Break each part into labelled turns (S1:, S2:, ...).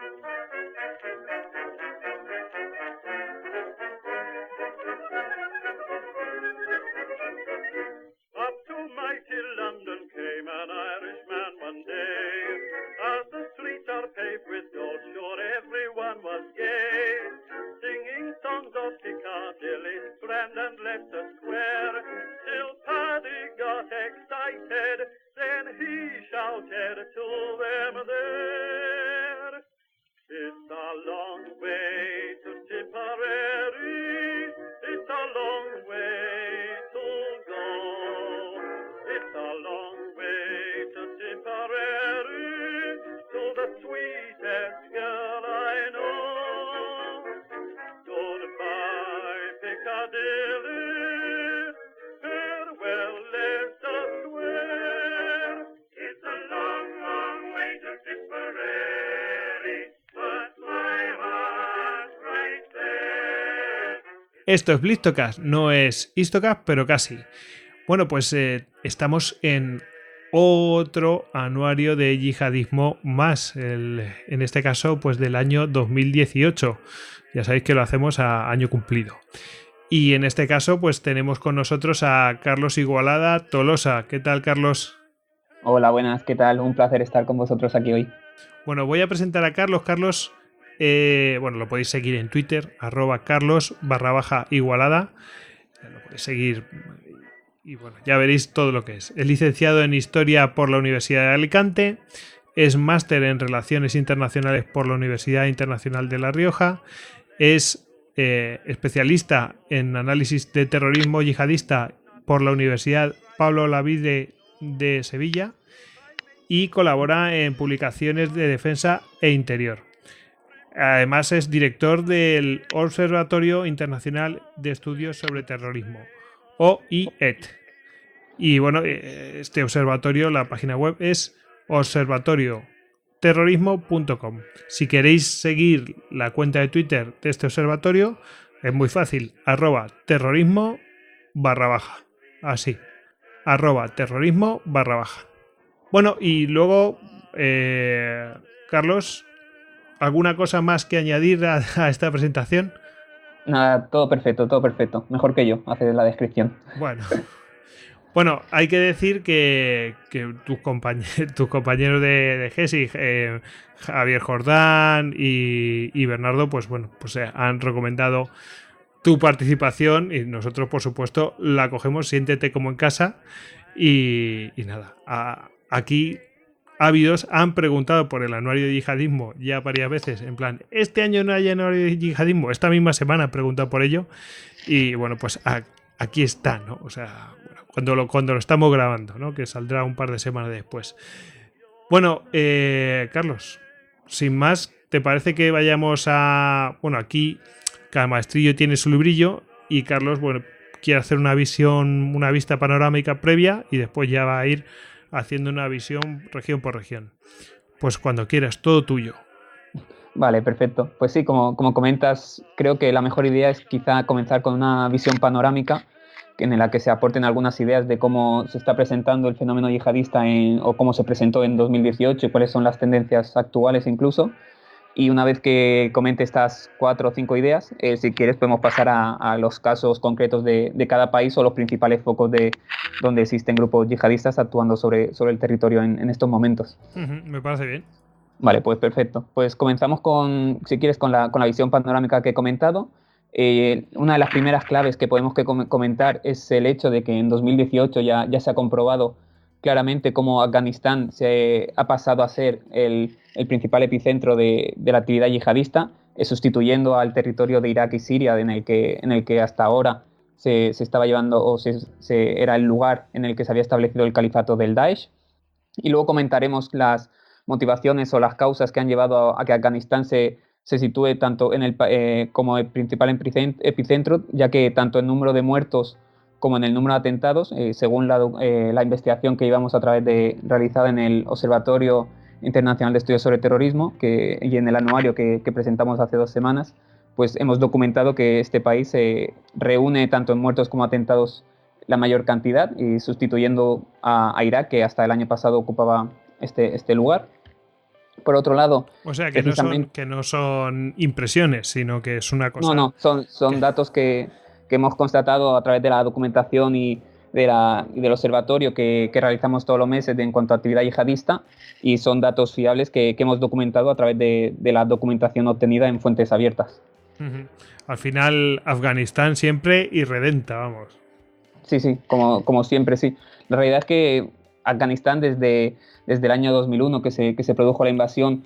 S1: Up to mighty London came an Irishman one day. As the streets are paved with gold, sure everyone was gay. Singing songs of Piccadilly, Strand and Leicester Square. Till Paddy got excited, then he shouted to them there. It's a long way to Tipperary, it's a long way to go. It's a long way to Tipperary, to the sweetest girl I know. Goodbye, Piccadilly, farewell, Leicester Square. It's a long, long way to Tipperary, but my heart's right there.
S2: Esto es Blistocast, no es Histocast, pero casi. Bueno, pues estamos en otro anuario de yihadismo más, en este caso pues del año 2018. Ya sabéis que lo hacemos a año cumplido. Y en este caso pues tenemos con nosotros a Carlos Igualada Tolosa. ¿Qué tal, Carlos?
S3: Hola, buenas, ¿qué tal? Un placer estar con vosotros aquí hoy.
S2: Bueno, voy a presentar a Carlos. Carlos, bueno, lo podéis seguir en Twitter, @Carlos_Igualada. Lo podéis seguir y bueno, ya veréis todo lo que es. Es licenciado en Historia por la Universidad de Alicante, es máster en Relaciones Internacionales por la Universidad Internacional de La Rioja, es especialista en Análisis de Terrorismo Yihadista por la Universidad Pablo Olavide de Sevilla y colabora en publicaciones de defensa e interior. Además es director del Observatorio Internacional de Estudios sobre Terrorismo, OIET. Y bueno, este observatorio, la página web es observatorioterrorismo.com. Si queréis seguir la cuenta de Twitter de este observatorio, es muy fácil, @terrorismo_. Así, @terrorismo_. Bueno, y luego, Carlos, ¿alguna cosa más que añadir a esta presentación?
S3: Nada, todo perfecto. Mejor que yo, hacer la descripción.
S2: Bueno, hay que decir que tus compañeros de GESI, Javier Jordán y Bernardo, pues bueno, pues han recomendado tu participación y nosotros, por supuesto, la cogemos. Siéntete como en casa y nada, aquí ávidos han preguntado por el anuario de yihadismo ya varias veces, en plan, este año no hay anuario de yihadismo, esta misma semana han preguntado por ello y bueno, pues aquí está, ¿no? O sea, bueno, cuando lo estamos grabando, ¿no? Que saldrá un par de semanas después. Bueno, Carlos, sin más, ¿te parece que vayamos a... Bueno, aquí cada maestrillo tiene su librillo y Carlos, bueno, quiere hacer una vista panorámica previa y después ya va a ir haciendo una visión región por región. Pues cuando quieras, todo tuyo.
S3: Vale, perfecto. Pues sí, como comentas, creo que la mejor idea es quizá comenzar con una visión panorámica en la que se aporten algunas ideas de cómo se está presentando el fenómeno yihadista o cómo se presentó en 2018 y cuáles son las tendencias actuales incluso. Y una vez que comente estas 4 o 5 ideas, si quieres podemos pasar a los casos concretos de cada país o los principales focos de donde existen grupos yihadistas actuando sobre el territorio en estos momentos.
S2: Me parece bien.
S3: Vale, pues perfecto. Pues comenzamos si quieres, con la visión panorámica que he comentado. Una de las primeras claves que podemos comentar es el hecho de que en 2018 ya se ha comprobado claramente cómo Afganistán se ha pasado a ser el principal epicentro de la actividad yihadista, sustituyendo al territorio de Irak y Siria en el que hasta ahora se estaba llevando o era el lugar en el que se había establecido el califato del Daesh. Y luego comentaremos las motivaciones o las causas que han llevado a que Afganistán se sitúe tanto como el principal epicentro, ya que tanto el número de muertos como en el número de atentados, según la investigación que llevamos realizada en el Observatorio Internacional de Estudios sobre Terrorismo y en el anuario que presentamos hace 2 semanas, pues hemos documentado que este país reúne tanto en muertos como atentados la mayor cantidad, y sustituyendo a Irak, que hasta el año pasado ocupaba este lugar. Por otro lado,
S2: o sea, que no son impresiones, sino que es una cosa...
S3: No, son datos que hemos constatado a través de la documentación y del observatorio que realizamos todos los meses en cuanto a actividad yihadista, y son datos fiables que hemos documentado a través de la documentación obtenida en fuentes abiertas.
S2: Uh-huh. Al final, Afganistán siempre irredenta, vamos.
S3: Sí, como siempre, sí. La realidad es que Afganistán desde el año 2001 que se produjo la invasión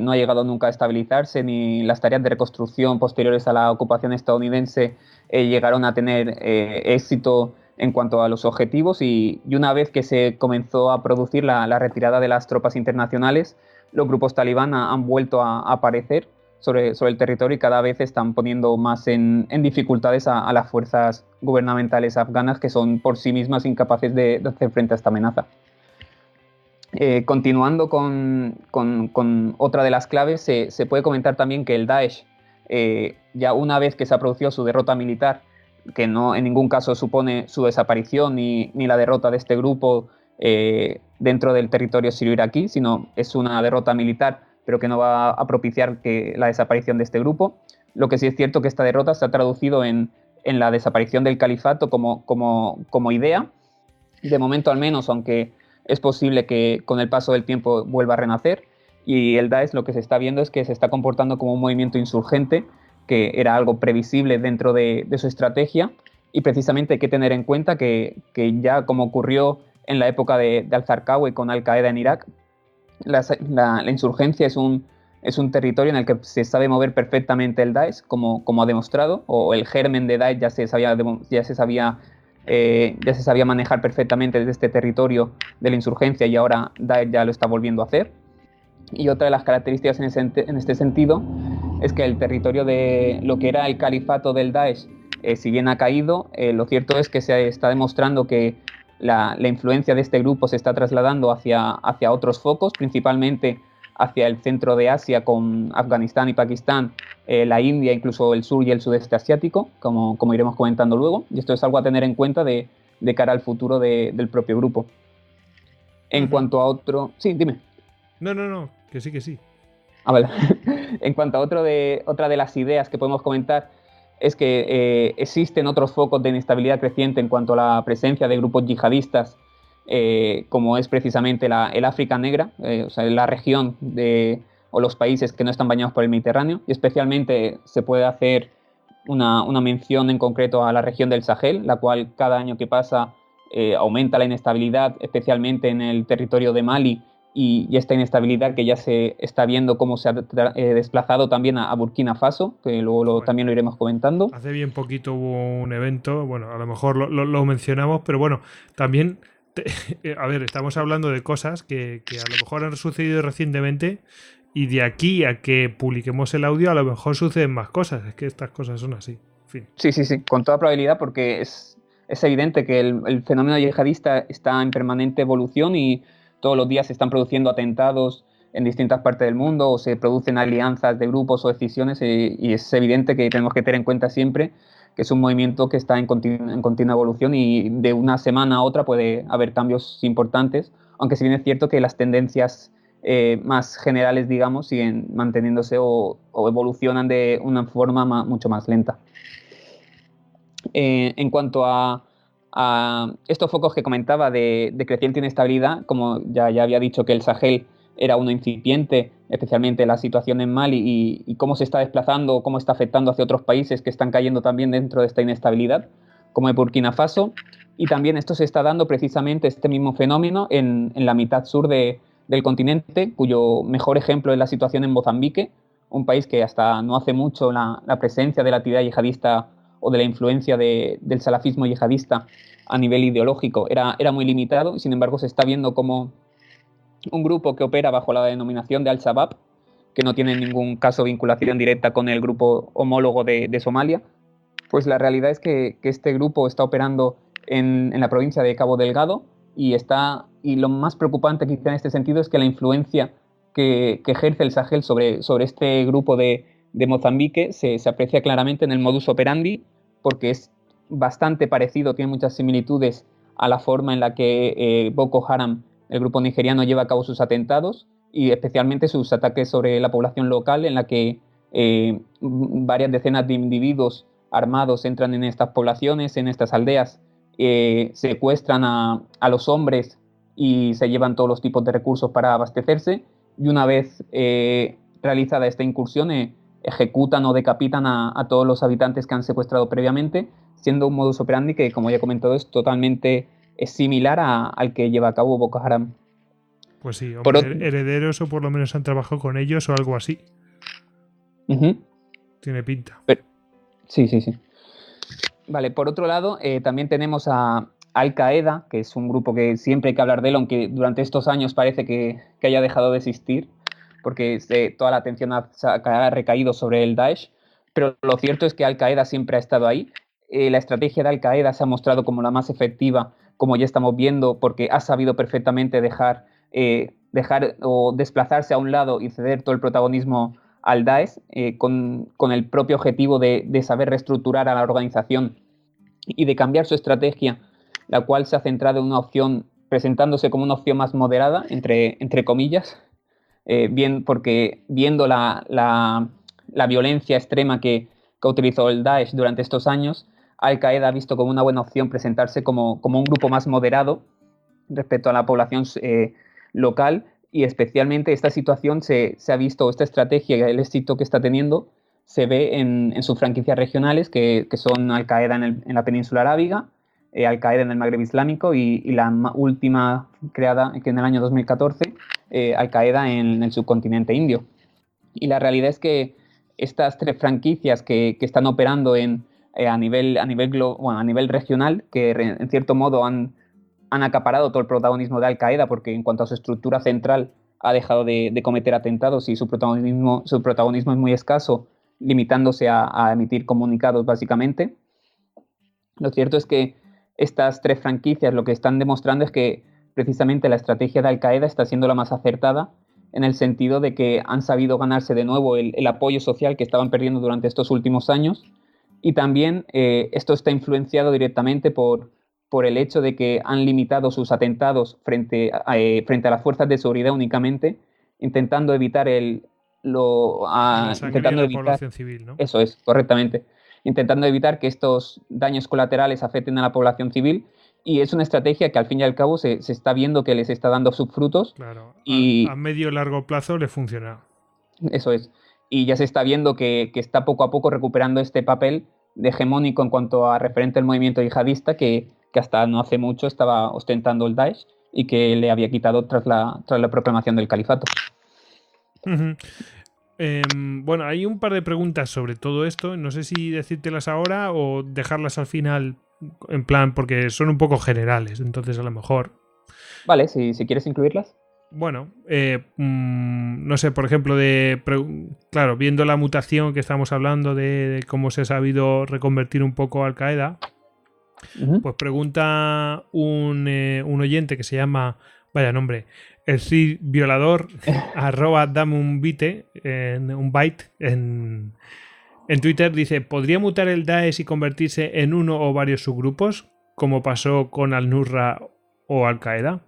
S3: no ha llegado nunca a estabilizarse, ni las tareas de reconstrucción posteriores a la ocupación estadounidense llegaron a tener éxito en cuanto a los objetivos, y una vez que se comenzó a producir la retirada de las tropas internacionales, los grupos talibán han vuelto a aparecer sobre el territorio y cada vez están poniendo más en dificultades a las fuerzas gubernamentales afganas, que son por sí mismas incapaces de hacer frente a esta amenaza. Continuando con otra de las claves, se puede comentar también que el Daesh, ya una vez que se ha producido su derrota militar, que no en ningún caso supone su desaparición ni la derrota de este grupo dentro del territorio sirio-iraquí, sino es una derrota militar, pero que no va a propiciar la desaparición de este grupo. Lo que sí es cierto que esta derrota se ha traducido en la desaparición del califato como idea, de momento al menos, aunque es posible que con el paso del tiempo vuelva a renacer, y el Daesh lo que se está viendo es que se está comportando como un movimiento insurgente, que era algo previsible dentro de su estrategia, y precisamente hay que tener en cuenta que ya como ocurrió en la época de Al-Zarqawi con Al-Qaeda en Irak, la insurgencia es un territorio en el que se sabe mover perfectamente el Daesh, como ha demostrado, o el germen de Daesh ya se sabía manejar perfectamente desde este territorio de la insurgencia, y ahora Daesh ya lo está volviendo a hacer. Y otra de las características en este sentido es que el territorio de lo que era el califato del Daesh, si bien ha caído, lo cierto es que se está demostrando que la influencia de este grupo se está trasladando hacia otros focos, principalmente hacia el centro de Asia con Afganistán y Pakistán, la India, incluso el sur y el sudeste asiático, como iremos comentando luego. Y esto es algo a tener en cuenta de cara al futuro del propio grupo. En cuanto a otro... Sí, dime.
S2: No, que sí.
S3: Vale. En cuanto a otra de las ideas que podemos comentar, es que existen otros focos de inestabilidad creciente en cuanto a la presencia de grupos yihadistas, como es precisamente el África Negra, o sea, la región o los países que no están bañados por el Mediterráneo, y especialmente se puede hacer una mención en concreto a la región del Sahel, la cual cada año que pasa aumenta la inestabilidad, especialmente en el territorio de Mali, y esta inestabilidad que ya se está viendo cómo se ha desplazado también a Burkina Faso, que luego también lo iremos comentando.
S2: Hace bien poquito hubo un evento, bueno, a lo mejor lo mencionamos, pero bueno, también, a ver, estamos hablando de cosas que a lo mejor han sucedido recientemente, y de aquí a que publiquemos el audio a lo mejor suceden más cosas, es que estas cosas son así. En fin.
S3: Sí, con toda probabilidad, porque es evidente que el fenómeno yihadista está en permanente evolución y todos los días se están produciendo atentados en distintas partes del mundo, o se producen alianzas de grupos o decisiones, y es evidente que tenemos que tener en cuenta siempre que es un movimiento que está en continua evolución, y de una semana a otra puede haber cambios importantes, aunque si bien es cierto que las tendencias más generales, digamos, siguen manteniéndose o evolucionan de una forma mucho más lenta. En cuanto a estos focos que comentaba de creciente inestabilidad, como ya había dicho que el Sahel era uno incipiente, especialmente la situación en Mali, y cómo se está desplazando, cómo está afectando hacia otros países que están cayendo también dentro de esta inestabilidad, como en Burkina Faso, y también esto se está dando precisamente este mismo fenómeno en la mitad sur del continente, cuyo mejor ejemplo es la situación en Mozambique, un país que hasta no hace mucho la presencia de la actividad yihadista o de la influencia del salafismo yihadista a nivel ideológico era muy limitado, y sin embargo se está viendo como un grupo que opera bajo la denominación de Al-Shabaab, que no tiene en ningún caso vinculación directa con el grupo homólogo de Somalia, pues la realidad es que este grupo está operando en la provincia de Cabo Delgado, y lo más preocupante quizá en este sentido es que la influencia que ejerce el Sahel sobre este grupo de Mozambique se aprecia claramente en el modus operandi, porque es bastante parecido, tiene muchas similitudes a la forma en la que Boko Haram, el grupo nigeriano, lleva a cabo sus atentados, y especialmente sus ataques sobre la población local, en la que varias decenas de individuos armados entran en estas poblaciones, en estas aldeas, secuestran a los hombres y se llevan todos los tipos de recursos para abastecerse, y una vez realizada esta incursión ejecutan o decapitan a todos los habitantes que han secuestrado previamente, siendo un modus operandi que, como ya he comentado, es totalmente similar al que lleva a cabo Boko Haram.
S2: Pues sí, hombre, herederos o por lo menos han trabajado con ellos o algo así. Tiene pinta.
S3: Sí. Vale, por otro lado, también tenemos a Al-Qaeda, que es un grupo que siempre hay que hablar de él, aunque durante estos años parece que haya dejado de existir, porque toda la atención ha recaído sobre el Daesh, pero lo cierto es que Al-Qaeda siempre ha estado ahí. La estrategia de Al-Qaeda se ha mostrado como la más efectiva, como ya estamos viendo, porque ha sabido perfectamente dejar o desplazarse a un lado y ceder todo el protagonismo al Daesh, con el propio objetivo de saber reestructurar a la organización y de cambiar su estrategia, la cual se ha centrado en una opción, presentándose como una opción más moderada, entre comillas, bien porque viendo la violencia extrema que utilizó el Daesh durante estos años, Al-Qaeda ha visto como una buena opción presentarse como un grupo más moderado respecto a la población local, y especialmente esta situación se ha visto, esta estrategia, el éxito que está teniendo, se ve en sus franquicias regionales, que son Al-Qaeda en la península arábiga, Al-Qaeda en el Magreb Islámico y la última creada que en el año 2014, Al-Qaeda en el subcontinente indio. Y la realidad es que estas tres franquicias que están operando a nivel regional, que en cierto modo han acaparado todo el protagonismo de Al-Qaeda, porque en cuanto a su estructura central ha dejado de cometer atentados y su protagonismo es muy escaso, limitándose a emitir comunicados básicamente. Lo cierto es que estas tres franquicias lo que están demostrando es que precisamente la estrategia de Al-Qaeda está siendo la más acertada, en el sentido de que han sabido ganarse de nuevo el apoyo social que estaban perdiendo durante estos últimos años, y también esto está influenciado directamente por el hecho de que han limitado sus atentados frente a las fuerzas de seguridad únicamente, intentando evitar
S2: población civil, ¿no?
S3: Eso es, correctamente. Intentando evitar que estos daños colaterales afecten a la población civil, y es una estrategia que al fin y al cabo se está viendo que les está dando sus frutos.
S2: Claro,
S3: y
S2: a medio largo plazo le funciona.
S3: Eso es. Y ya se está viendo que está poco a poco recuperando este papel de hegemónico en cuanto a referente al movimiento yihadista que hasta no hace mucho estaba ostentando el Daesh y que le había quitado tras la proclamación del califato.
S2: Bueno, hay un par de preguntas sobre todo esto. No sé si decírtelas ahora o dejarlas al final, en plan, porque son un poco generales, entonces a lo mejor...
S3: Vale, si quieres incluirlas.
S2: Bueno, no sé, por ejemplo, claro, viendo la mutación que estamos hablando de cómo se ha sabido reconvertir un poco a Al-Qaeda, pues pregunta un oyente que se llama, vaya nombre, el Cid Violador, @ dame un byte en Twitter, dice, ¿podría mutar el Daesh y convertirse en uno o varios subgrupos, como pasó con Al-Nusra o Al-Qaeda?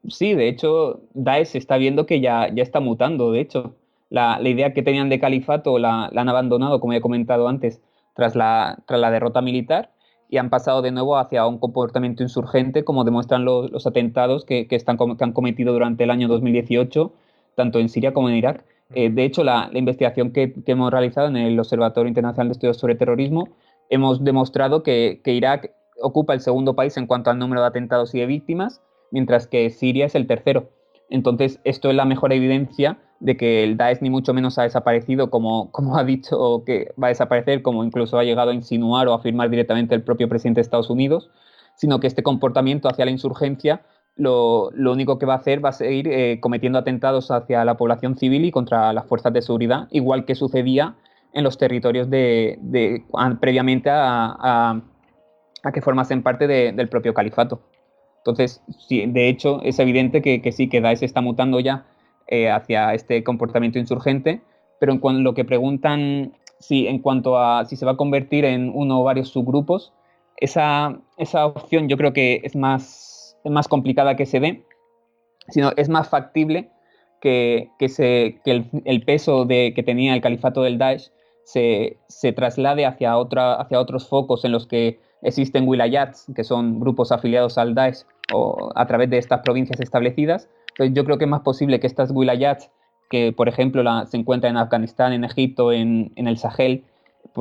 S3: Sí, de hecho, Daesh se está viendo que ya está mutando. De hecho, la idea que tenían de califato la han abandonado, como he comentado antes, tras la derrota militar, y han pasado de nuevo hacia un comportamiento insurgente, como demuestran los atentados que han cometido durante el año 2018, tanto en Siria como en Irak. De hecho, la investigación que hemos realizado en el Observatorio Internacional de Estudios sobre Terrorismo, hemos demostrado que Irak ocupa el segundo país en cuanto al número de atentados y de víctimas, mientras que Siria es el tercero. Entonces, esto es la mejor evidencia de que el Daesh ni mucho menos ha desaparecido, como ha dicho que va a desaparecer, como incluso ha llegado a insinuar o a afirmar directamente el propio presidente de Estados Unidos, sino que este comportamiento hacia la insurgencia lo único que va a hacer va a seguir cometiendo atentados hacia la población civil y contra las fuerzas de seguridad, igual que sucedía en los territorios previamente a que formasen parte del propio califato. Entonces, sí, de hecho, es evidente que sí, que Daesh está mutando ya hacia este comportamiento insurgente, pero en lo que preguntan, sí, en cuanto a si se va a convertir en uno o varios subgrupos, esa opción yo creo que es más complicada que se dé, sino es más factible que el peso que tenía el califato del Daesh se traslade hacia otros focos en los que existen wilayats, que son grupos afiliados al Daesh o a través de estas provincias establecidas. Entonces yo creo que es más posible que estas wilayats, que por ejemplo se encuentran en Afganistán, en Egipto, en el Sahel,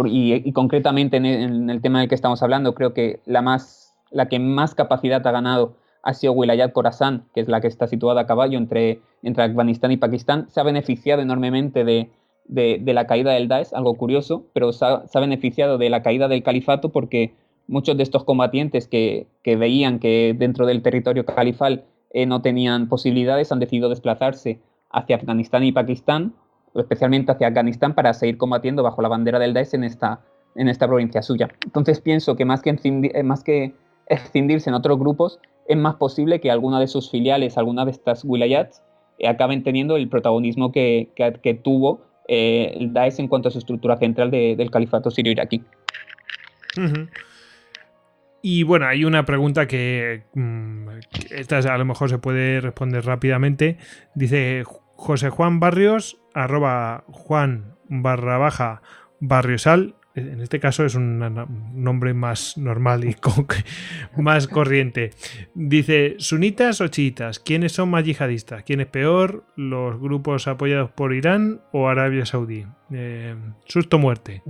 S3: y concretamente en el tema del que estamos hablando, creo que la que más capacidad ha ganado ha sido Wilayat Khorasan, que es la que está situada a caballo entre Afganistán y Pakistán. Se ha beneficiado enormemente de la caída del Daesh, algo curioso, pero se ha beneficiado de la caída del califato porque muchos de estos combatientes que veían que dentro del territorio califal no tenían posibilidades han decidido desplazarse hacia Afganistán y Pakistán, especialmente hacia Afganistán, para seguir combatiendo bajo la bandera del Daesh en esta provincia suya. Entonces pienso que más que escindirse en otros grupos, es más posible que alguna de sus filiales, alguna de estas wilayats, acaben teniendo el protagonismo que tuvo el Daesh en cuanto a su estructura central del califato sirio-iraquí.
S2: Uh-huh. Y bueno, hay una pregunta que esta a lo mejor se puede responder rápidamente. Dice José Juan Barrios, @Juan_Barriosal. En este caso es un nombre más normal y más corriente. Dice, ¿sunitas o chiitas? ¿Quiénes son más yihadistas? ¿Quién es peor? ¿Los grupos apoyados por Irán o Arabia Saudí? Susto muerte.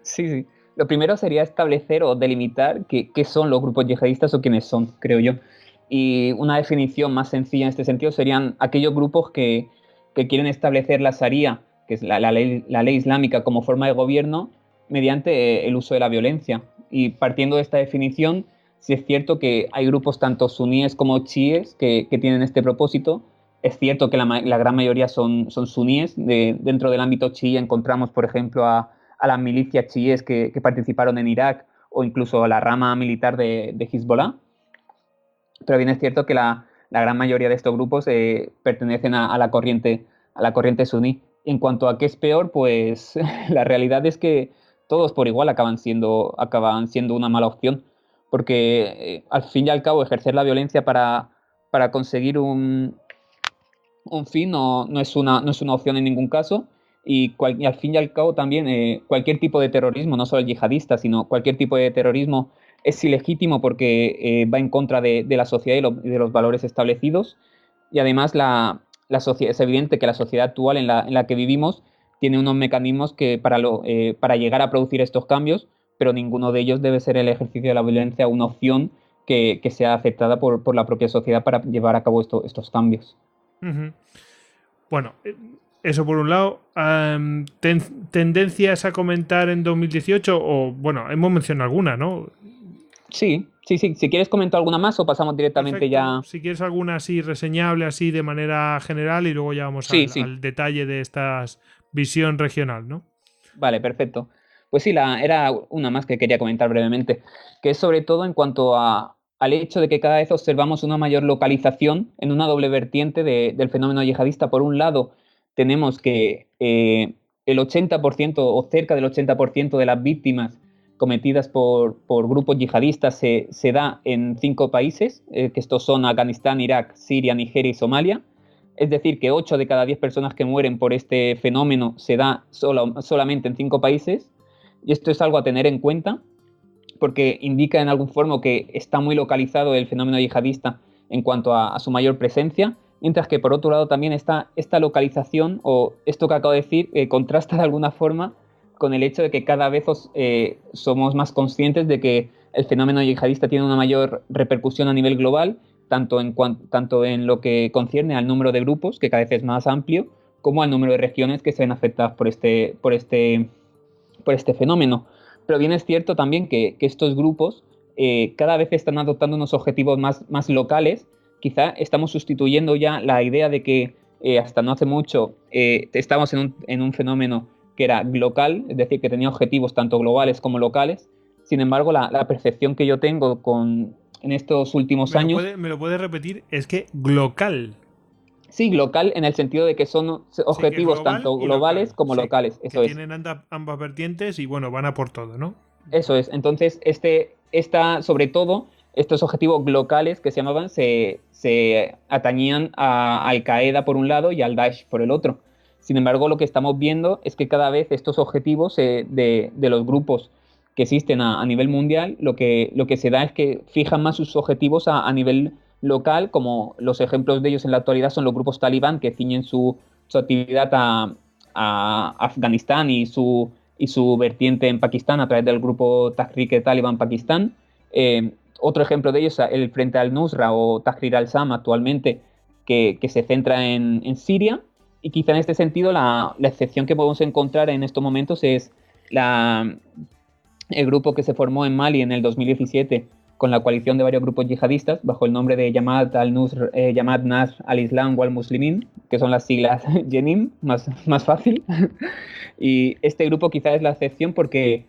S3: Sí. Lo primero sería establecer o delimitar qué son los grupos yihadistas o quiénes son, creo yo. Y una definición más sencilla en este sentido serían aquellos grupos que quieren establecer la Sharia, que es la ley islámica, como forma de gobierno mediante el uso de la violencia. Y partiendo de esta definición, sí es cierto que hay grupos tanto suníes como chiíes que tienen este propósito. Es cierto que la gran mayoría son suníes. Dentro del ámbito chií encontramos, por ejemplo, a las milicias chiíes que participaron en Irak o incluso a la rama militar de Hezbollah. Pero bien es cierto que la gran mayoría de estos grupos pertenecen a la corriente suní. En cuanto a qué es peor, pues la realidad es que todos por igual acaban siendo una mala opción, porque al fin y al cabo ejercer la violencia para conseguir un fin no es una opción en ningún caso, y al fin y al cabo también cualquier tipo de terrorismo, no solo el yihadista, sino cualquier tipo de terrorismo es ilegítimo porque va en contra de la sociedad y de los valores establecidos, y además es evidente que la sociedad actual en la que vivimos tiene unos mecanismos que para llegar a producir estos cambios, pero ninguno de ellos debe ser el ejercicio de la violencia una opción que sea aceptada por la propia sociedad para llevar a cabo estos cambios.
S2: Uh-huh. Bueno, eso por un lado. ¿Tendencias a comentar en 2018? O bueno, hemos mencionado alguna, ¿no?
S3: Sí. Si quieres comentar alguna más o pasamos directamente.
S2: Perfecto. Ya. Si quieres alguna así reseñable, así de manera general, y luego ya vamos al detalle de esta visión regional, ¿no?
S3: Vale, perfecto. Pues sí, era una más que quería comentar brevemente, que es sobre todo en cuanto al hecho de que cada vez observamos una mayor localización en una doble vertiente del fenómeno yihadista. Por un lado, tenemos que el 80% o cerca del 80% de las víctimas cometidas por grupos yihadistas se da en 5 países, que estos son Afganistán, Irak, Siria, Nigeria y Somalia. Es decir, que 8 de cada 10 personas que mueren por este fenómeno se da solamente en 5 países. Y esto es algo a tener en cuenta, porque indica en algún forma que está muy localizado el fenómeno yihadista en cuanto a su mayor presencia, mientras que por otro lado también está esta localización, o esto que acabo de decir, contrasta de alguna forma con el hecho de que cada vez somos más conscientes de que el fenómeno yihadista tiene una mayor repercusión a nivel global, tanto en lo que concierne al número de grupos, que cada vez es más amplio, como al número de regiones que se ven afectadas por este fenómeno. Pero bien es cierto también que estos grupos cada vez están adoptando unos objetivos más locales. Quizá estamos sustituyendo ya la idea de que hasta no hace mucho estábamos en un fenómeno que era local, es decir, que tenía objetivos tanto globales como locales. Sin embargo, la percepción que yo tengo en estos últimos años...
S2: ¿Me lo puedes repetir? Es que local.
S3: Sí, local en el sentido de que son objetivos tanto globales como locales. Eso
S2: es. Tienen ambas vertientes y bueno, van a por todo, ¿no?
S3: Eso es. Entonces, sobre todo, estos objetivos locales que se llamaban se atañían a Al-Qaeda por un lado y al Daesh por el otro. Sin embargo, lo que estamos viendo es que cada vez estos objetivos de los grupos que existen a nivel mundial, lo que se da es que fijan más sus objetivos a nivel local, como los ejemplos de ellos en la actualidad son los grupos talibán que ciñen su actividad a Afganistán y su vertiente en Pakistán a través del grupo Tehrik-e-Taliban Pakistán. Otro ejemplo de ellos es el Frente al-Nusra o Tahrir al-Sham actualmente, que se centra en Siria. Y quizá en este sentido la excepción que podemos encontrar en estos momentos es el grupo que se formó en Mali en el 2017 con la coalición de varios grupos yihadistas bajo el nombre de Jamaat Nasr al-Islam wal Muslimin, que son las siglas JENIM, más fácil. Y este grupo quizás es la excepción porque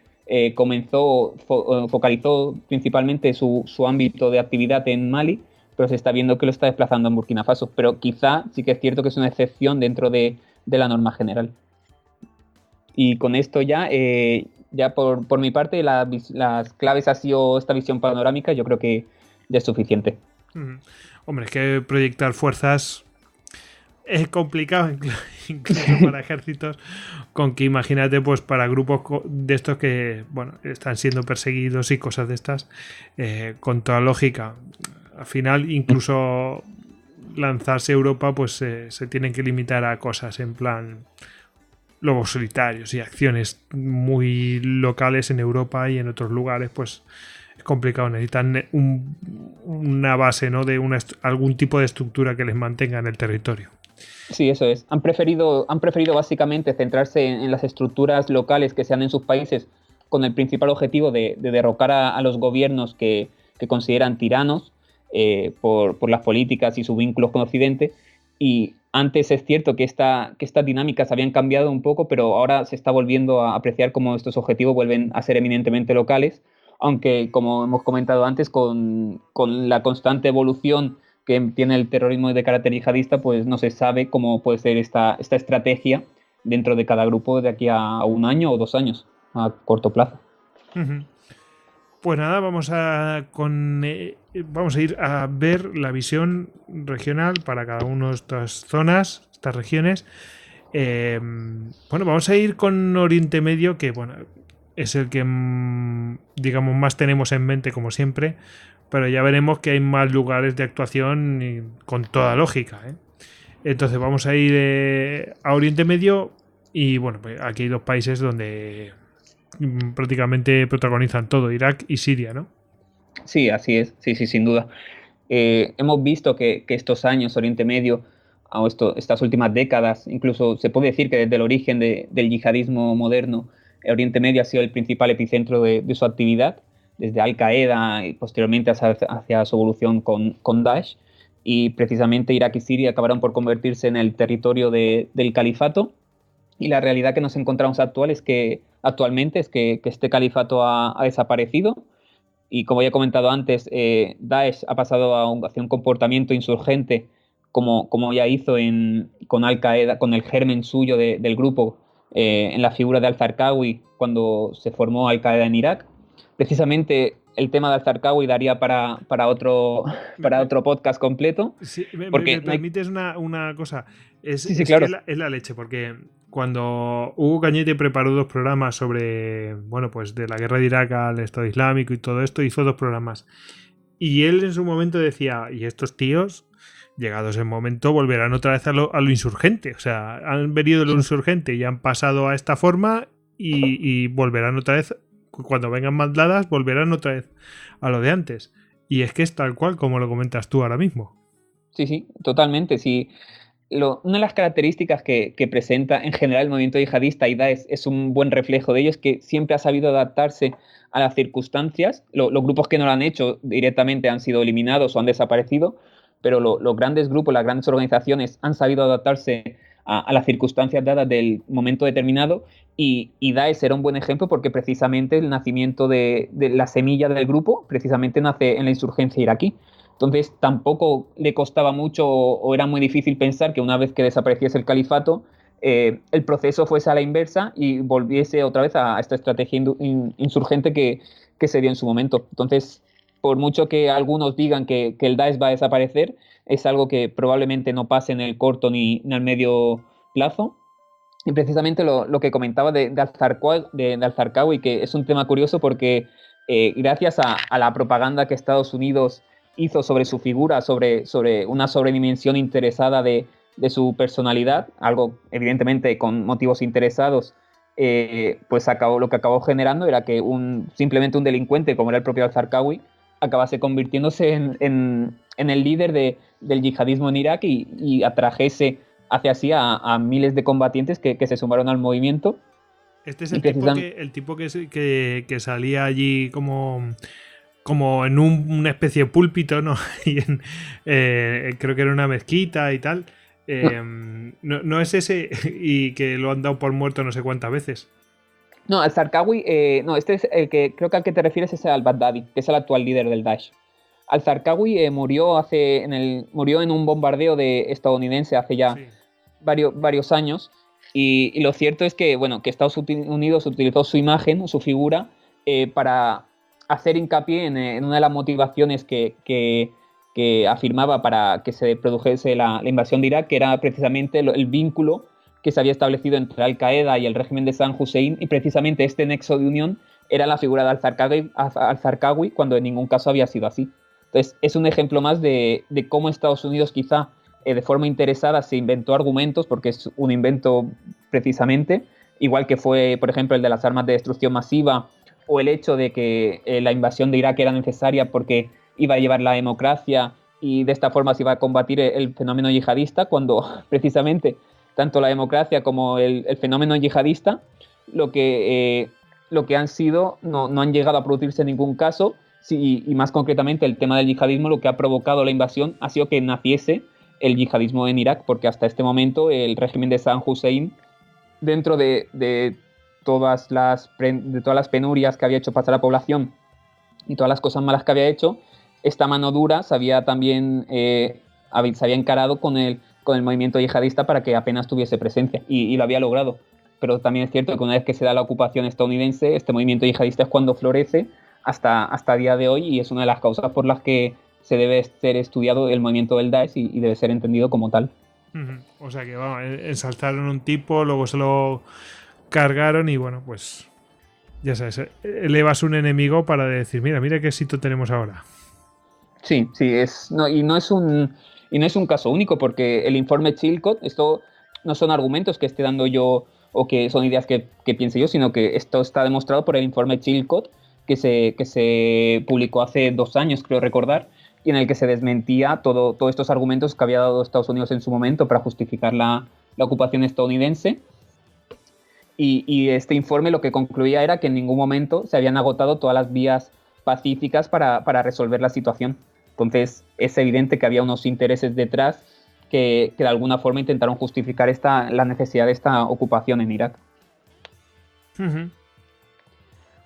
S3: focalizó principalmente su ámbito de actividad en Mali, pero se está viendo que lo está desplazando en Burkina Faso. Pero quizá sí que es cierto que es una excepción dentro de la norma general. Y con esto ya por mi parte, las claves ha sido esta visión panorámica, yo creo que ya es suficiente.
S2: Hombre, es que proyectar fuerzas es complicado, incluso para ejércitos, con que imagínate, pues para grupos de estos que, bueno, están siendo perseguidos y cosas de estas, con toda lógica. Al final, incluso lanzarse a Europa, pues se tienen que limitar a cosas en plan lobos solitarios y acciones muy locales en Europa y en otros lugares, pues es complicado. Necesitan una base, ¿no?, de algún tipo de estructura que les mantenga en el territorio.
S3: Sí, eso es. Han preferido básicamente centrarse en las estructuras locales que sean en sus países con el principal objetivo de derrocar a los gobiernos que consideran tiranos por las políticas y sus vínculos con Occidente. Y antes es cierto que estas dinámicas habían cambiado un poco, pero ahora se está volviendo a apreciar cómo estos objetivos vuelven a ser eminentemente locales, aunque, como hemos comentado antes, con la constante evolución que tiene el terrorismo de carácter yihadista, pues no se sabe cómo puede ser esta estrategia dentro de cada grupo de aquí a 1 año o 2 años, a corto plazo.
S2: Uh-huh. Pues nada, vamos a ir a ver la visión regional para cada una de estas zonas, estas regiones. Bueno, vamos a ir con Oriente Medio, que bueno, es el que digamos más tenemos en mente como siempre, pero ya veremos que hay más lugares de actuación con toda lógica, ¿eh? Entonces vamos a ir a Oriente Medio y bueno, pues aquí hay 2 países donde prácticamente protagonizan todo, Irak y Siria, ¿no?
S3: Sí, así es, sí, sin duda. Hemos visto que estos años, Oriente Medio, o estas últimas décadas, incluso se puede decir que desde el origen del yihadismo moderno, Oriente Medio ha sido el principal epicentro de su actividad, desde Al-Qaeda y posteriormente hacia su evolución con Daesh. Y precisamente Irak y Siria acabaron por convertirse en el territorio del califato. Y la realidad que nos encontramos actualmente es que este califato ha desaparecido. Y como ya he comentado antes, Daesh ha pasado hacia un comportamiento insurgente, como ya hizo con Al-Qaeda, con el germen suyo del grupo, en la figura de al-Zarqawi cuando se formó Al-Qaeda en Irak. Precisamente el tema de al-Zarqawi daría para otro podcast completo.
S2: Sí, ¿me permites una cosa?
S3: Sí, claro.
S2: Que es la leche, porque cuando Hugo Cañete preparó 2 programas sobre, bueno, pues de la guerra de Irak al Estado Islámico y todo esto, hizo 2 programas. Y él en su momento decía, y estos tíos, llegados el momento, volverán otra vez a lo insurgente. O sea, han venido de lo insurgente y han pasado a esta forma y volverán otra vez, cuando vengan mandadas, volverán otra vez a lo de antes. Y es que es tal cual como lo comentas tú ahora mismo.
S3: Sí, totalmente. Sí. Una de las características que presenta en general el movimiento yihadista y Daesh es un buen reflejo de ello, es que siempre ha sabido adaptarse a las circunstancias. Los grupos que no lo han hecho directamente han sido eliminados o han desaparecido, pero los grandes grupos, las grandes organizaciones han sabido adaptarse a las circunstancias dadas del momento determinado, y Daesh era un buen ejemplo porque precisamente el nacimiento de la semilla del grupo precisamente nace en la insurgencia iraquí. Entonces tampoco le costaba mucho o era muy difícil pensar que una vez que desapareciese el califato, el proceso fuese a la inversa y volviese otra vez a esta estrategia insurgente que se dio en su momento. Entonces por mucho que algunos digan que el Daesh va a desaparecer, es algo que probablemente no pase en el corto ni al medio plazo. Y precisamente lo que comentaba de Al-Zarqawi, que es un tema curioso porque gracias a la propaganda que Estados Unidos hizo sobre su figura, sobre una sobredimensión interesada de su personalidad, algo evidentemente con motivos interesados, pues lo que acabó generando era que simplemente un delincuente como era el propio Al-Zarqawi acabase convirtiéndose en el líder del yihadismo en Irak y atrajese hacia así a miles de combatientes que se sumaron al movimiento.
S2: Este es el tipo que salía allí como en una especie de púlpito, ¿no? Y creo que era una mezquita y tal. No es ese y que lo han dado por muerto no sé cuántas veces.
S3: No, Al-Zarqawi, no, este es el que creo que al que te refieres es al-Baghdadi, que es el actual líder del Daesh. Al-Zarqawi murió en un bombardeo estadounidense hace ya varios años. Y lo cierto es que, bueno, que Estados Unidos utilizó su imagen, su figura, para hacer hincapié en una de las motivaciones que afirmaba para que se produjese la invasión de Irak, que era precisamente el vínculo que se había establecido entre Al-Qaeda y el régimen de Saddam Hussein, y precisamente este nexo de unión era la figura de Al-Zarqawi, cuando en ningún caso había sido así. Entonces, es un ejemplo más de cómo Estados Unidos quizá de forma interesada se inventó argumentos, porque es un invento precisamente, igual que fue, por ejemplo, el de las armas de destrucción masiva, o el hecho de que la invasión de Irak era necesaria porque iba a llevar la democracia y de esta forma se iba a combatir el fenómeno yihadista, cuando precisamente tanto la democracia como el fenómeno yihadista lo que han sido no han llegado a producirse en ningún caso, y más concretamente el tema del yihadismo, lo que ha provocado la invasión ha sido que naciese el yihadismo en Irak, porque hasta este momento el régimen de Saddam Hussein, dentro de todas las penurias que había hecho pasar a la población y todas las cosas malas que había hecho, esta mano dura se había encarado con el movimiento yihadista para que apenas tuviese presencia, y lo había logrado. Pero también es cierto que una vez que se da la ocupación estadounidense, este movimiento yihadista es cuando florece hasta el día de hoy, y es una de las causas por las que se debe ser estudiado el movimiento del Daesh y debe ser entendido como tal.
S2: O sea que, vamos, ensalzaron un tipo, luego se lo cargaron y, bueno, pues ya sabes, elevas un enemigo para decir, mira qué éxito tenemos ahora.
S3: Sí, y no es un caso único, porque el informe Chilcot, esto no son argumentos que esté dando yo o que son ideas que piense yo, sino que esto está demostrado por el informe Chilcot que se publicó hace 2 años, creo recordar, y en el que se desmentía todos estos argumentos que había dado Estados Unidos en su momento para justificar la ocupación estadounidense. Y este informe lo que concluía era que en ningún momento se habían agotado todas las vías pacíficas para resolver la situación. Entonces es evidente que había unos intereses detrás que de alguna forma intentaron justificar la necesidad de esta ocupación en Irak.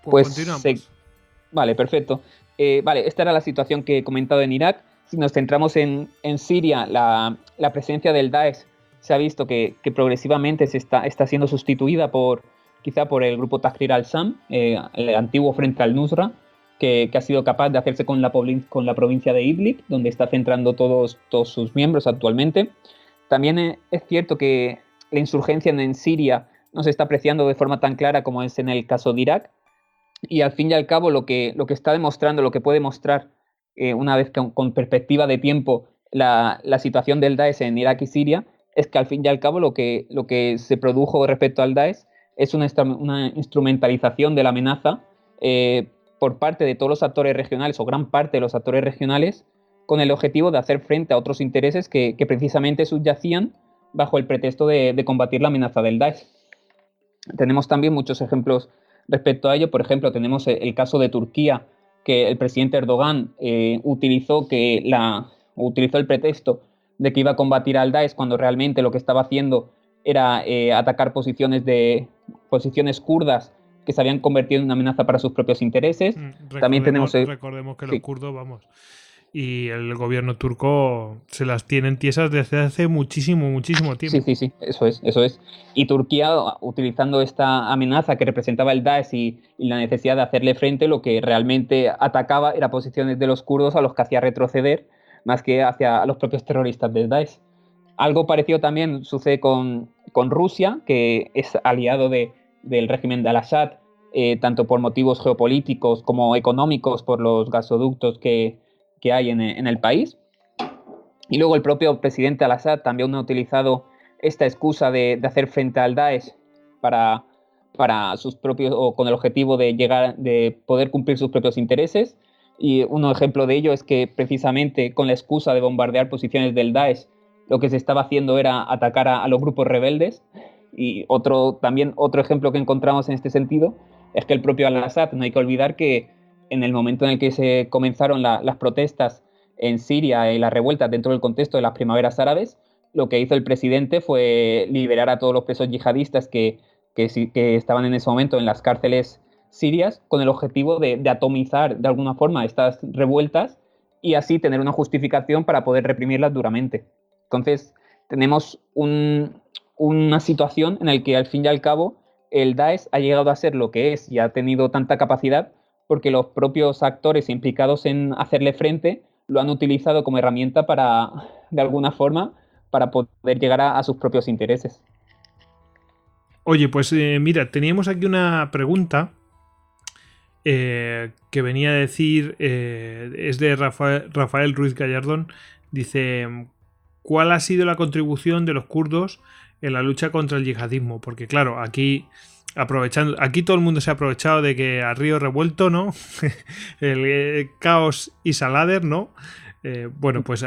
S2: Pues continuamos.
S3: Vale, perfecto. Esta era la situación que he comentado en Irak. Si nos centramos en Siria, la presencia del Daesh se ha visto que progresivamente está siendo sustituida quizá por el grupo Tahrir al-Sham, el antiguo Frente al-Nusra, que ha sido capaz de hacerse con la provincia de Idlib, donde está centrando todos sus miembros actualmente. También es cierto que la insurgencia en Siria no se está apreciando de forma tan clara como es en el caso de Irak, y al fin y al cabo lo que está demostrando, lo que puede mostrar una vez con perspectiva de tiempo la situación del Daesh en Irak y Siria, es que al fin y al cabo lo que se produjo respecto al Daesh es una instrumentalización de la amenaza por parte de todos los actores regionales, o gran parte de los actores regionales, con el objetivo de hacer frente a otros intereses que precisamente subyacían bajo el pretexto de combatir la amenaza del Daesh. Tenemos también muchos ejemplos respecto a ello. Por ejemplo, tenemos el caso de Turquía, que el presidente Erdogan utilizó el pretexto de que iba a combatir al Daesh cuando realmente lo que estaba haciendo era atacar posiciones kurdas que se habían convertido en una amenaza para sus propios intereses.
S2: Recordemos que los kurdos, vamos, y el gobierno turco se las tienen tiesas desde hace muchísimo tiempo.
S3: Sí, eso es. Y Turquía, utilizando esta amenaza que representaba el Daesh y la necesidad de hacerle frente, lo que realmente atacaba era posiciones de los kurdos a los que hacía retroceder, más que hacia los propios terroristas del Daesh. Algo parecido también sucede con Rusia, que es aliado del régimen de Al-Assad, tanto por motivos geopolíticos como económicos, por los gasoductos que hay en el país. Y luego el propio presidente Al-Assad también ha utilizado esta excusa de hacer frente al Daesh para sus propios, o con el objetivo de poder cumplir sus propios intereses. Y un ejemplo de ello es que precisamente con la excusa de bombardear posiciones del Daesh, lo que se estaba haciendo era atacar a los grupos rebeldes. Y otro ejemplo que encontramos en este sentido es que el propio Al-Assad, no hay que olvidar que en el momento en el que se comenzaron las protestas en Siria y las revueltas dentro del contexto de las primaveras árabes, lo que hizo el presidente fue liberar a todos los presos yihadistas que estaban en ese momento en las cárceles sirias, con el objetivo de atomizar de alguna forma estas revueltas y así tener una justificación para poder reprimirlas duramente. Entonces tenemos una situación en la que al fin y al cabo el Daesh ha llegado a ser lo que es y ha tenido tanta capacidad porque los propios actores implicados en hacerle frente lo han utilizado como herramienta de alguna forma, para poder llegar a sus propios intereses.
S2: Oye, pues mira, teníamos aquí una pregunta que venía a decir, es de Rafael Ruiz Gallardón. Dice, ¿cuál ha sido la contribución de los kurdos en la lucha contra el yihadismo? Porque claro, aquí todo el mundo se ha aprovechado de que a río revuelto, ¿no? El caos y Salader, ¿no? Bueno, pues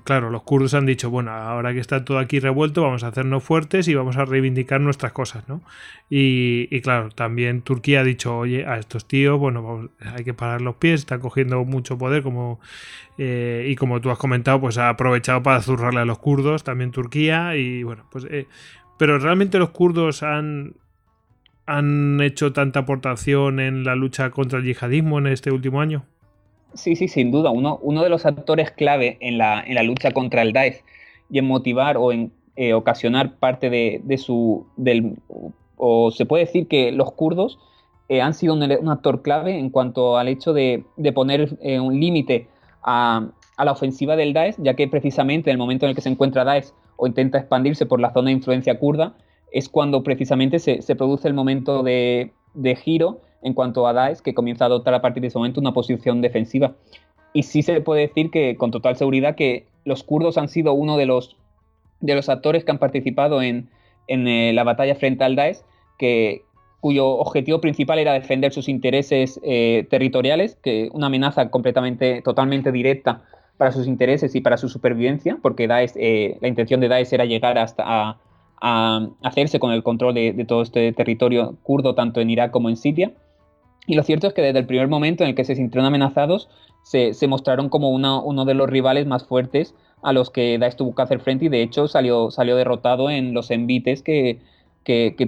S2: claro, los kurdos han dicho, bueno, ahora que está todo aquí revuelto, vamos a hacernos fuertes y vamos a reivindicar nuestras cosas, ¿no? Y claro, también Turquía ha dicho, oye, a estos tíos, bueno, hay que parar los pies, están cogiendo mucho poder, y como tú has comentado, pues ha aprovechado para zurrarle a los kurdos, también Turquía, y bueno, pues pero realmente los kurdos han hecho tanta aportación en la lucha contra el yihadismo en este último año.
S3: Sí, sin duda. Uno de los actores clave en la lucha contra el Daesh y en motivar o en ocasionar parte o se puede decir que los kurdos han sido un actor clave en cuanto al hecho de poner un límite a la ofensiva del Daesh, ya que precisamente en el momento en el que se encuentra Daesh o intenta expandirse por la zona de influencia kurda, es cuando precisamente se produce el momento de giro en cuanto a Daesh, que comienza a adoptar a partir de ese momento una posición defensiva. Y sí se puede decir que con total seguridad que los kurdos han sido uno de los actores que han participado en la batalla frente al Daesh, cuyo objetivo principal era defender sus intereses territoriales, que una amenaza totalmente directa para sus intereses y para su supervivencia, porque la intención de Daesh era llegar hasta a hacerse con el control de todo este territorio kurdo, tanto en Irak como en Siria. Y lo cierto es que desde el primer momento en el que se sintieron amenazados, se mostraron como uno de los rivales más fuertes a los que Daesh tuvo que hacer frente, y de hecho salió derrotado en los envites que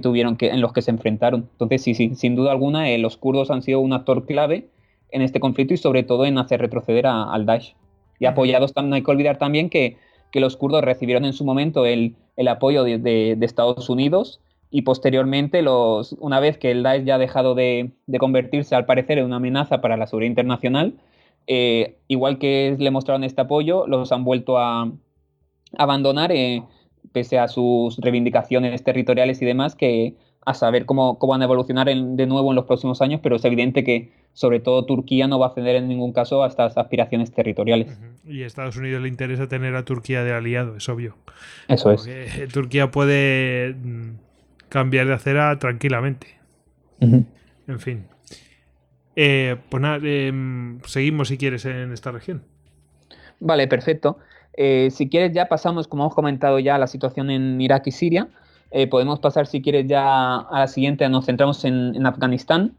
S3: tuvieron en los que se enfrentaron. Entonces sí, sin duda alguna, los kurdos han sido un actor clave en este conflicto y sobre todo en hacer retroceder al Daesh. Y apoyados, no hay que olvidar también que los kurdos recibieron en su momento el apoyo de Estados Unidos, y posteriormente, una vez que el Daesh ya ha dejado de convertirse, al parecer, en una amenaza para la seguridad internacional, igual que le mostraron este apoyo, los han vuelto a abandonar, pese a sus reivindicaciones territoriales y demás, que a saber cómo van a evolucionar de nuevo en los próximos años, pero es evidente que sobre todo Turquía no va a ceder en ningún caso a estas aspiraciones territoriales.
S2: Y a Estados Unidos le interesa tener a Turquía de aliado, es obvio.
S3: Eso es.
S2: Turquía puede cambiar de acera tranquilamente. En fin. Pues nada, seguimos si quieres en esta región.
S3: Vale, perfecto. Si quieres ya pasamos, como hemos comentado ya, a la situación en Irak y Siria. Podemos pasar, si quieres, ya a la siguiente. Nos centramos en Afganistán.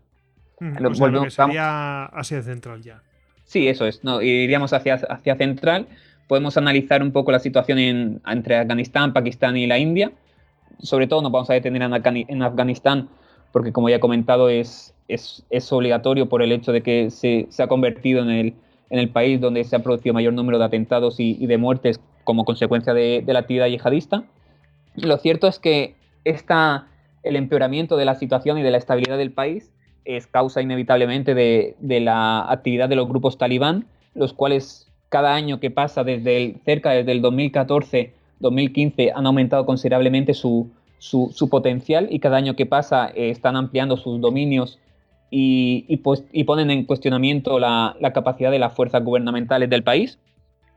S2: O sea, lo que sería Asia Central ya.
S3: Sí, eso es. No, iríamos hacia Central. Podemos analizar un poco la situación entre Afganistán, Pakistán y la India. Sobre todo nos vamos a detener en Afganistán, porque como ya he comentado es obligatorio por el hecho de que se ha convertido en en el país donde se ha producido mayor número de atentados y de muertes como consecuencia de la actividad yihadista. Lo cierto es que el empeoramiento de la situación y de la estabilidad del país es causa inevitablemente de la actividad de los grupos talibán, los cuales cada año que pasa desde el 2014-2015 han aumentado considerablemente su potencial, y cada año que pasa están ampliando sus dominios y ponen en cuestionamiento la capacidad de las fuerzas gubernamentales del país.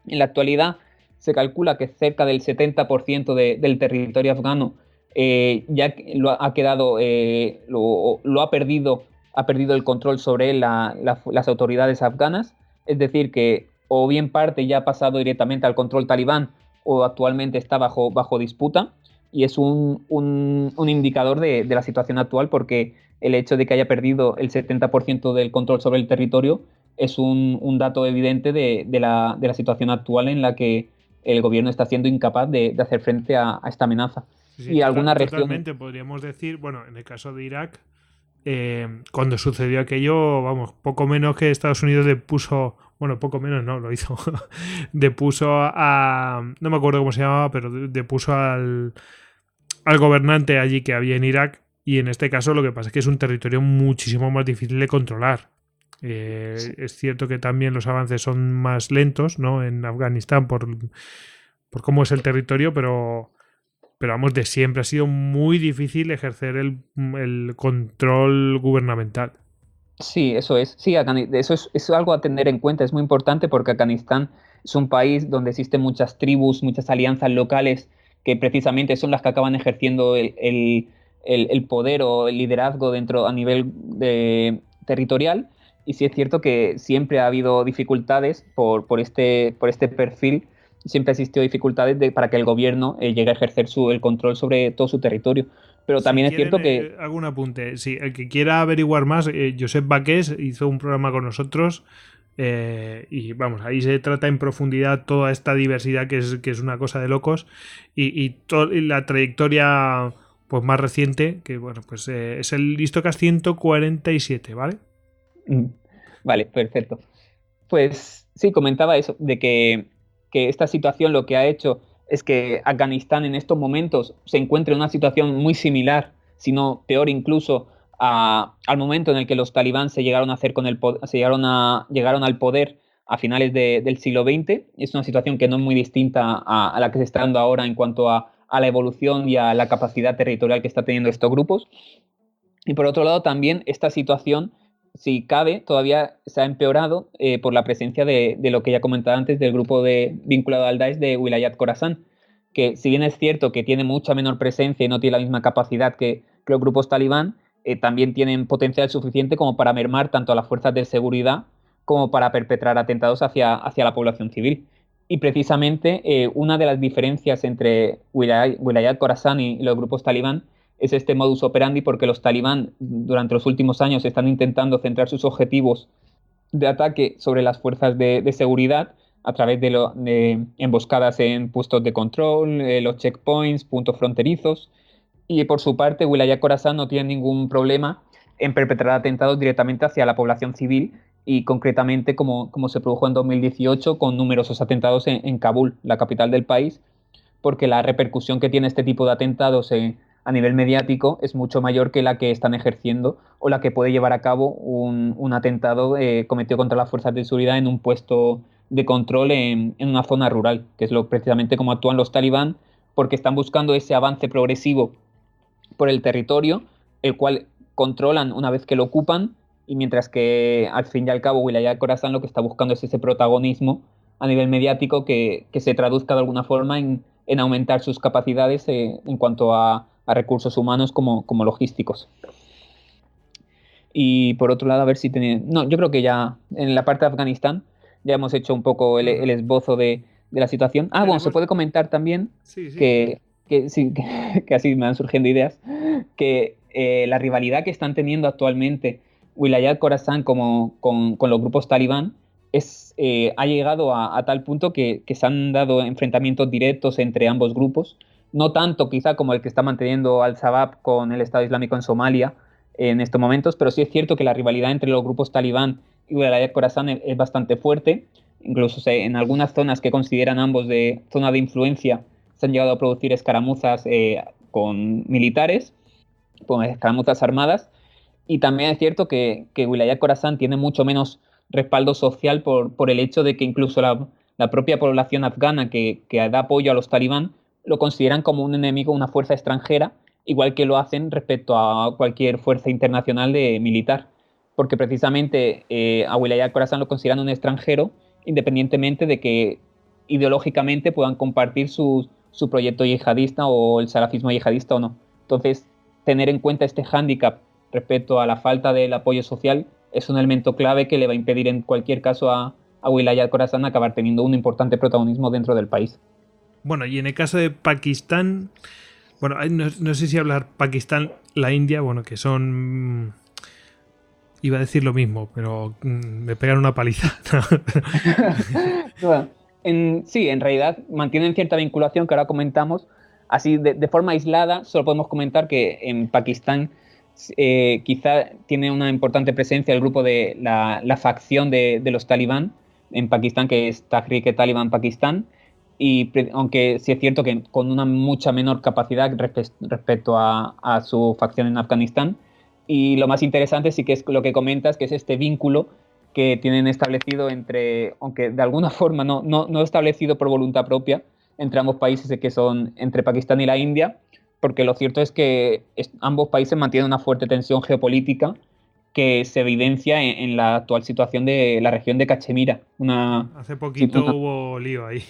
S3: En la actualidad se calcula que cerca del 70% del territorio afgano ya ha perdido el control sobre él las autoridades afganas. Es decir, que o bien parte ya ha pasado directamente al control talibán o actualmente está bajo disputa, y es un indicador de la situación actual, porque el hecho de que haya perdido el 70% del control sobre el territorio es un dato evidente de la situación actual en la que el gobierno está siendo incapaz de hacer frente a esta amenaza.
S2: Sí,
S3: y algunas
S2: totalmente, podríamos decir, bueno, en el caso de Irak, cuando sucedió aquello, vamos, poco menos que Estados Unidos depuso, bueno, poco menos no, lo hizo, depuso no me acuerdo cómo se llamaba, pero depuso al gobernante allí que había en Irak, y en este caso lo que pasa es que es un territorio muchísimo más difícil de controlar. Sí. Es cierto que también los avances son más lentos, ¿no?, en Afganistán por cómo es el territorio, pero vamos, de siempre ha sido muy difícil ejercer el control gubernamental.
S3: Sí, eso es. Sí, eso es algo a tener en cuenta. Es muy importante porque Afganistán es un país donde existen muchas tribus, muchas alianzas locales que precisamente son las que acaban ejerciendo el poder o el liderazgo a nivel territorial. Y sí es cierto que siempre ha habido dificultades por este perfil. Siempre ha existido dificultades para que el gobierno llegue a ejercer el control sobre todo su territorio. Pero también es cierto que...
S2: algún apunte. Sí, el que quiera averiguar más, Josep Baqués hizo un programa con nosotros y vamos, ahí se trata en profundidad toda esta diversidad que es una cosa de locos, y la trayectoria pues más reciente, que bueno, pues es el Histocast 147, ¿vale?
S3: Vale, perfecto. Pues sí, comentaba eso, de que esta situación lo que ha hecho es que Afganistán en estos momentos se encuentra en una situación muy similar, si no peor incluso, al momento en el que los talibán llegaron al poder a finales del siglo XX. Es una situación que no es muy distinta a la que se está dando ahora en cuanto a la evolución y a la capacidad territorial que está teniendo estos grupos. Y por otro lado también esta situación, si cabe, todavía se ha empeorado por la presencia de lo que ya comentaba antes, del grupo vinculado al Daesh de Wilayat Khorasan, que si bien es cierto que tiene mucha menor presencia y no tiene la misma capacidad que los grupos talibán, también tienen potencial suficiente como para mermar tanto a las fuerzas de seguridad como para perpetrar atentados hacia la población civil. Y precisamente una de las diferencias entre Wilayat Khorasan y los grupos talibán es este modus operandi, porque los talibán durante los últimos años están intentando centrar sus objetivos de ataque sobre las fuerzas de seguridad a través de emboscadas en puestos de control, los checkpoints, puntos fronterizos. Y por su parte, Wilayat Khorasan no tiene ningún problema en perpetrar atentados directamente hacia la población civil, y concretamente como se produjo en 2018 con numerosos atentados en Kabul, la capital del país, porque la repercusión que tiene este tipo de atentados a nivel mediático es mucho mayor que la que están ejerciendo o la que puede llevar a cabo un atentado cometido contra las fuerzas de seguridad en un puesto de control en una zona rural, que es precisamente como actúan los talibán, porque están buscando ese avance progresivo por el territorio, el cual controlan una vez que lo ocupan, y mientras que al fin y al cabo Wilayat Khorasan lo que está buscando es ese protagonismo a nivel mediático que se traduzca de alguna forma en aumentar sus capacidades en cuanto a recursos humanos como logísticos. Y por otro lado, a ver si no, yo creo que ya en la parte de Afganistán ya hemos hecho un poco el esbozo de la situación. Bueno, se puede comentar también que así me van surgiendo ideas, que la rivalidad que están teniendo actualmente Wilayat Khorasan con los grupos talibán ha llegado a tal punto que se han dado enfrentamientos directos entre ambos grupos, no tanto quizá como el que está manteniendo Al-Shabaab con el Estado Islámico en Somalia en estos momentos, pero sí es cierto que la rivalidad entre los grupos talibán y Wilayat Khorasan es bastante fuerte. Incluso en algunas zonas que consideran ambos de zona de influencia se han llegado a producir escaramuzas con militares, con escaramuzas armadas. Y también es cierto que Wilayat Khorasan tiene mucho menos respaldo social por el hecho de que incluso la propia población afgana que da apoyo a los talibán lo consideran como un enemigo, una fuerza extranjera, igual que lo hacen respecto a cualquier fuerza internacional militar, porque precisamente a Wilayat Khorasan lo consideran un extranjero, independientemente de que ideológicamente puedan compartir su proyecto yihadista o el salafismo yihadista o no. Entonces, tener en cuenta este hándicap respecto a la falta del apoyo social es un elemento clave que le va a impedir en cualquier caso a Wilayat Khorasan acabar teniendo un importante protagonismo dentro del país.
S2: Bueno, y en el caso de Pakistán, bueno, no sé si hablar Pakistán, la India, bueno, que son... Iba a decir lo mismo, pero me pegan una paliza.
S3: Bueno, sí, en realidad mantienen cierta vinculación que ahora comentamos. Así, de forma aislada, solo podemos comentar que en Pakistán quizá tiene una importante presencia el grupo de la facción de los talibán en Pakistán, que es Tehrik-e-Taliban Pakistán, y aunque sí es cierto que con una mucha menor capacidad respecto a su facción en Afganistán. Y lo más interesante sí que es lo que comentas, que es este vínculo que tienen establecido entre, aunque de alguna forma no establecido por voluntad propia, entre ambos países, que son entre Pakistán y la India, porque lo cierto es que ambos países mantienen una fuerte tensión geopolítica que se evidencia en la actual situación de la región de Cachemira.
S2: Hace poquito hubo lío ahí.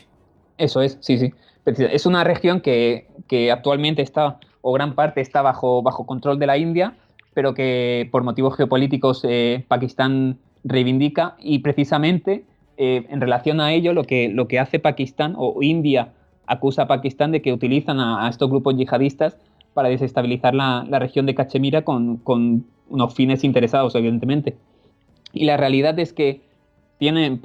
S3: Eso es, sí. Es una región que actualmente está, o gran parte está bajo control de la India, pero que por motivos geopolíticos Pakistán reivindica, y precisamente en relación a ello lo que hace Pakistán o India acusa a Pakistán de que utilizan a estos grupos yihadistas para desestabilizar la región de Cachemira con unos fines interesados, evidentemente. Y la realidad es que tiene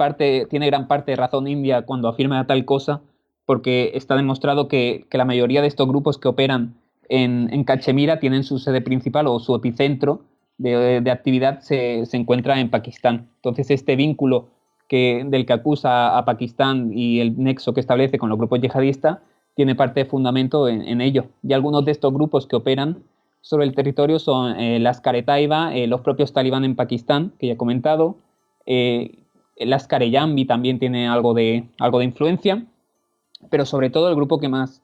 S3: gran parte de razón India cuando afirma tal cosa, porque está demostrado que la mayoría de estos grupos que operan en Cachemira tienen su sede principal o su epicentro de actividad se encuentra en Pakistán. Entonces, este vínculo del que acusa a Pakistán y el nexo que establece con los grupos yihadistas tiene parte de fundamento en ello. Y algunos de estos grupos que operan sobre el territorio son Lashkar-e-Taiba, los propios talibán en Pakistán, que ya he comentado, Lashkar-e-Jambi también tiene algo de influencia, pero sobre todo el grupo que más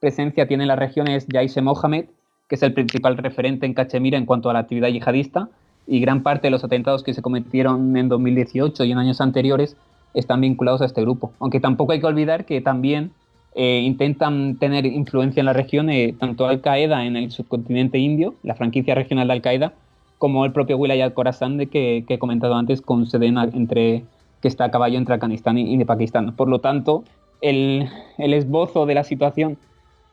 S3: presencia tiene en la región es Jaish-e-Mohammed, que es el principal referente en Cachemira en cuanto a la actividad yihadista, y gran parte de los atentados que se cometieron en 2018 y en años anteriores están vinculados a este grupo. Aunque tampoco hay que olvidar que también intentan tener influencia en la región tanto Al-Qaeda en el subcontinente indio, la franquicia regional de Al-Qaeda, como el propio Wilayat Khorasan que he comentado antes, con sede que está a caballo entre Afganistán y de Pakistán. Por lo tanto, el esbozo de la situación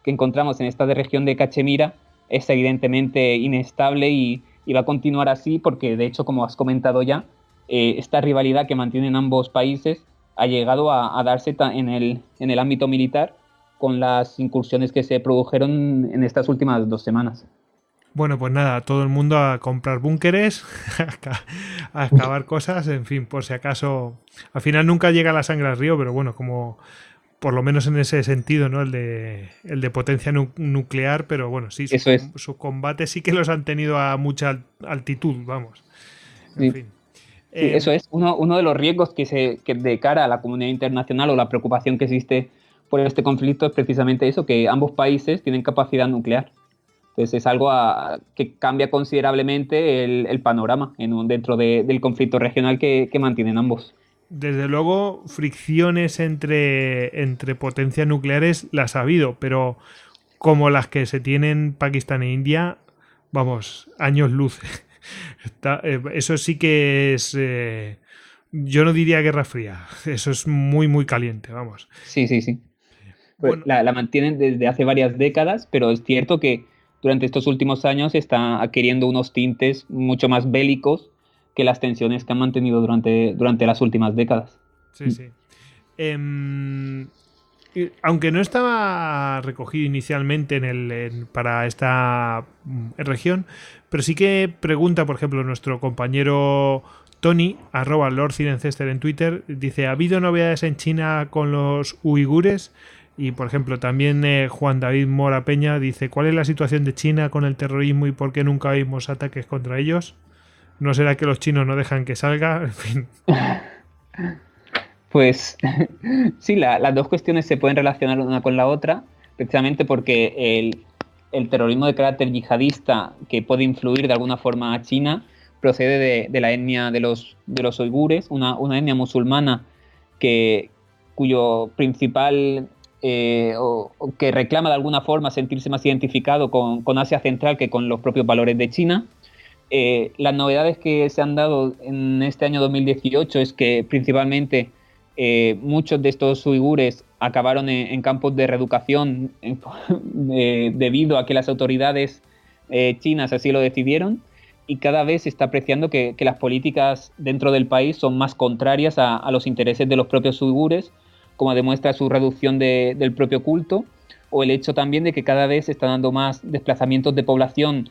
S3: que encontramos en esta región de Cachemira es evidentemente inestable y va a continuar así porque, de hecho, como has comentado ya, esta rivalidad que mantienen ambos países ha llegado a darse en el ámbito militar con las incursiones que se produjeron en estas últimas 2 semanas.
S2: Bueno, pues nada, todo el mundo a comprar búnkeres, a excavar cosas, en fin, por si acaso... Al final nunca llega la sangre al río, pero bueno, como... Por lo menos en ese sentido, ¿no? El de potencia nuclear, pero bueno, sí, sus combates sí que los han tenido a mucha altitud, vamos. En fin.
S3: Sí, eso es uno de los riesgos que de cara a la comunidad internacional o la preocupación que existe por este conflicto es precisamente eso, que ambos países tienen capacidad nuclear. Entonces es algo que cambia considerablemente el panorama dentro del conflicto regional que mantienen ambos.
S2: Desde luego, fricciones entre potencias nucleares las ha habido, pero como las que se tienen Pakistán e India, vamos, años luz. Eso sí que es... yo no diría guerra fría, eso es muy, muy caliente, vamos.
S3: Sí. Pues bueno, la mantienen desde hace varias décadas, pero es cierto que durante estos últimos años está adquiriendo unos tintes mucho más bélicos que las tensiones que han mantenido durante las últimas décadas.
S2: Sí. Aunque no estaba recogido inicialmente para esta región, pero sí que pregunta, por ejemplo, nuestro compañero Tony, @LordCirencester en Twitter, dice: ¿ha habido novedades en China con los uigures? Y, por ejemplo, también Juan David Mora Peña dice: ¿cuál es la situación de China con el terrorismo y por qué nunca vimos ataques contra ellos? ¿No será que los chinos no dejan que salga? En fin.
S3: Pues sí, las dos cuestiones se pueden relacionar una con la otra, precisamente porque el terrorismo de carácter yihadista que puede influir de alguna forma a China procede de la etnia de los uigures, una etnia musulmana cuyo principal o que reclama de alguna forma sentirse más identificado con Asia Central que con los propios valores de China. Las novedades que se han dado en este año 2018 es que principalmente muchos de estos uigures acabaron en campos de reeducación debido a que las autoridades chinas así lo decidieron, y cada vez se está apreciando que las políticas dentro del país son más contrarias a los intereses de los propios uigures, como demuestra su reducción del propio culto, o el hecho también de que cada vez se están dando más desplazamientos de población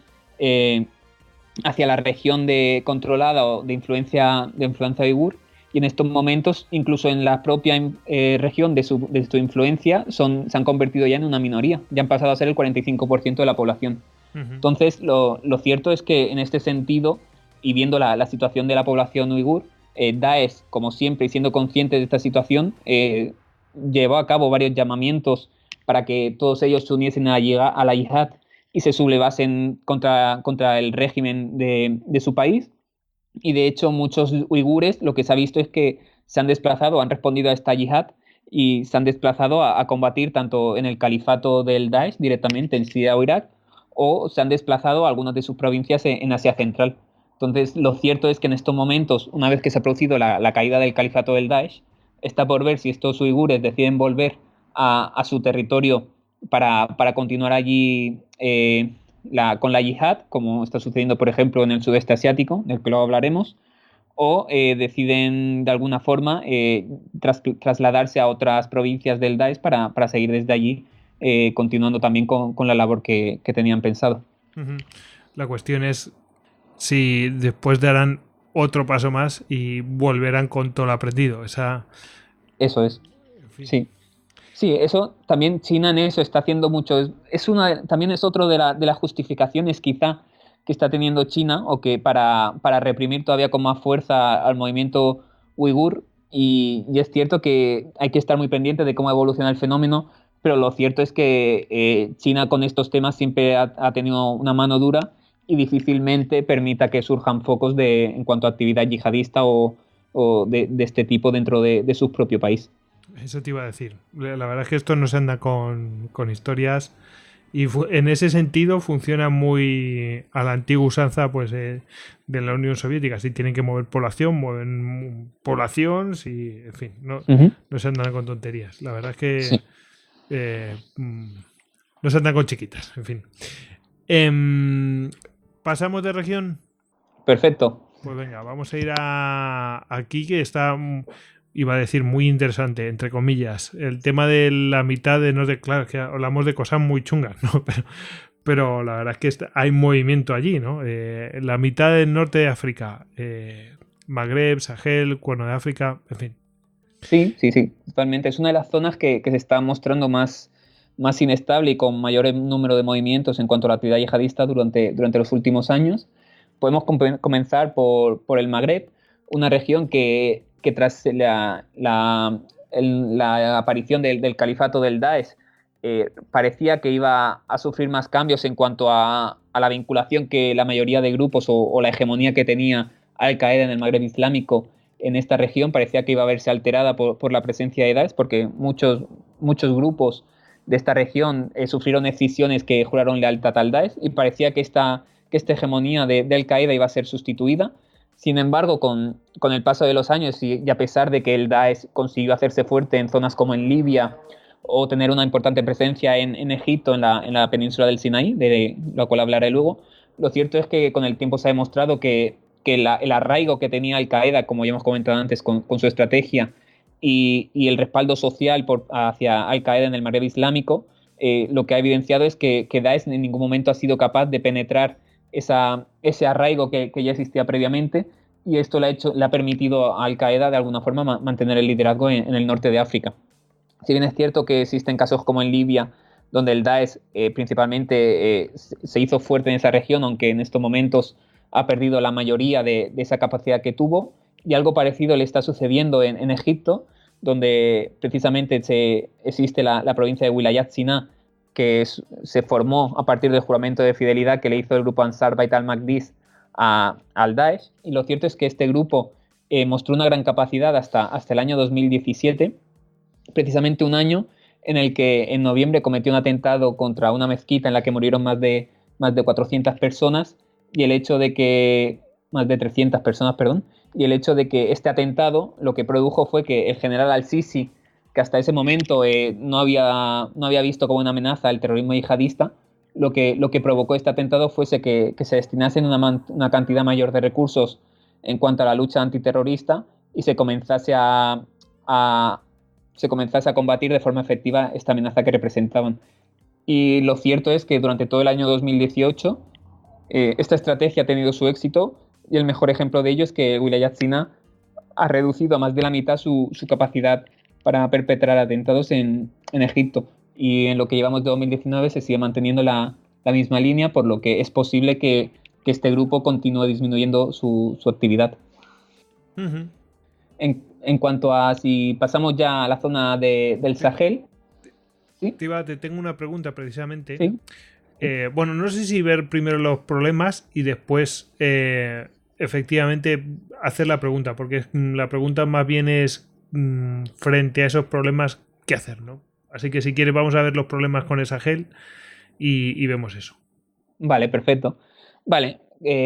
S3: hacia la región controlada o de influencia uigur, y en estos momentos, incluso en la propia región de su influencia, se han convertido ya en una minoría, ya han pasado a ser el 45% de la población. Uh-huh. Entonces, lo cierto es que en este sentido, y viendo la situación de la población uigur, Daesh, como siempre, y siendo consciente de esta situación, llevó a cabo varios llamamientos para que todos ellos se uniesen a la yihad y se sublevasen contra el régimen de su país. Y de hecho muchos uigures, lo que se ha visto es que se han desplazado, han respondido a esta yihad y se han desplazado a combatir tanto en el califato del Daesh directamente en Siria o Irak, o se han desplazado a algunas de sus provincias en Asia Central. Entonces, lo cierto es que en estos momentos, una vez que se ha producido la caída del califato del Daesh, está por ver si estos uigures deciden volver a su territorio para continuar allí con la yihad, como está sucediendo, por ejemplo, en el sudeste asiático, del que luego hablaremos, o deciden de alguna forma trasladarse a otras provincias del Daesh para seguir desde allí, continuando también con la labor que tenían pensado.
S2: Uh-huh. La cuestión es si después darán otro paso más y volverán con todo lo aprendido. Eso
S3: es. En fin. Sí. Sí, eso también China en eso está haciendo mucho. También es otro de las justificaciones quizá que está teniendo China, o que para reprimir todavía con más fuerza al movimiento uigur, y es cierto que hay que estar muy pendiente de cómo evoluciona el fenómeno, pero lo cierto es que China con estos temas siempre ha tenido una mano dura y difícilmente permita que surjan focos en cuanto a actividad yihadista o de este tipo dentro de su propio país.
S2: Eso te iba a decir. La verdad es que esto no se anda con historias, y en ese sentido funciona muy a la antigua usanza pues de la Unión Soviética. Si tienen que mover población, mueven población, en fin, no se andan con tonterías. La verdad es que sí. No se andan con chiquitas, en fin. ¿Pasamos de región?
S3: Perfecto.
S2: Pues venga, vamos a ir aquí, que está... Iba a decir muy interesante, entre comillas, el tema de la mitad de norte. Claro, que hablamos de cosas muy chungas, ¿no? Pero la verdad es que hay movimiento allí, ¿no? La mitad del norte de África, Magreb, Sahel, Cuerno de África, en fin.
S3: Sí, totalmente. Es una de las zonas que se está mostrando más inestable y con mayor número de movimientos en cuanto a la actividad yihadista durante los últimos años. Podemos comenzar por el Magreb, una región que tras la aparición del califato del Daesh parecía que iba a sufrir más cambios en cuanto a la vinculación que la mayoría de grupos o la hegemonía que tenía Al-Qaeda en el Magreb islámico en esta región parecía que iba a verse alterada por la presencia de Daesh, porque muchos grupos de esta región sufrieron escisiones que juraron lealtad al Daesh, y parecía que esta hegemonía de Al-Qaeda iba a ser sustituida. Sin embargo, con el paso de los años, y a pesar de que el Daesh consiguió hacerse fuerte en zonas como en Libia, o tener una importante presencia en Egipto, en la península del Sinaí, de la cual hablaré luego, lo cierto es que con el tiempo se ha demostrado que el arraigo que tenía Al-Qaeda, como ya hemos comentado antes, con su estrategia y el respaldo social hacia Al-Qaeda en el Magreb islámico, lo que ha evidenciado es que Daesh en ningún momento ha sido capaz de penetrar ese arraigo que ya existía previamente, y esto le ha permitido a Al-Qaeda de alguna forma mantener el liderazgo en el norte de África. Si bien es cierto que existen casos como en Libia, donde el Daesh principalmente se hizo fuerte en esa región, aunque en estos momentos ha perdido la mayoría de esa capacidad que tuvo, y algo parecido le está sucediendo en Egipto, donde precisamente existe la provincia de Wilayat Siná, que se formó a partir del juramento de fidelidad que le hizo el grupo Ansar Bait al-Maqdis al Daesh, y lo cierto es que este grupo mostró una gran capacidad hasta el año 2017, precisamente un año en el que en noviembre cometió un atentado contra una mezquita en la que murieron más de 400 personas, y el hecho de que más de 300 personas, perdón, y el hecho de que este atentado lo que produjo fue que el general al-Sisi, que hasta ese momento no había visto como una amenaza el terrorismo yihadista, lo que provocó este atentado fuese que se destinasen una cantidad mayor de recursos en cuanto a la lucha antiterrorista y se comenzase a combatir de forma efectiva esta amenaza que representaban. Y lo cierto es que durante todo el año 2018 esta estrategia ha tenido su éxito, y el mejor ejemplo de ello es que Wilayat Siná ha reducido a más de la mitad su capacidad para perpetrar atentados en Egipto, y en lo que llevamos de 2019 se sigue manteniendo la misma línea, por lo que es posible que este grupo continúe disminuyendo su actividad.
S2: Uh-huh.
S3: En cuanto a si pasamos ya a la zona del Sahel.
S2: ¿Sí? Te tengo una pregunta precisamente.
S3: ¿Sí?
S2: Bueno, no sé si ver primero los problemas y después efectivamente hacer la pregunta, porque la pregunta más bien es frente a esos problemas, ¿qué hacer, no? Así que si quieres vamos a ver los problemas con el Sahel y vemos eso.
S3: Vale, perfecto. Vale,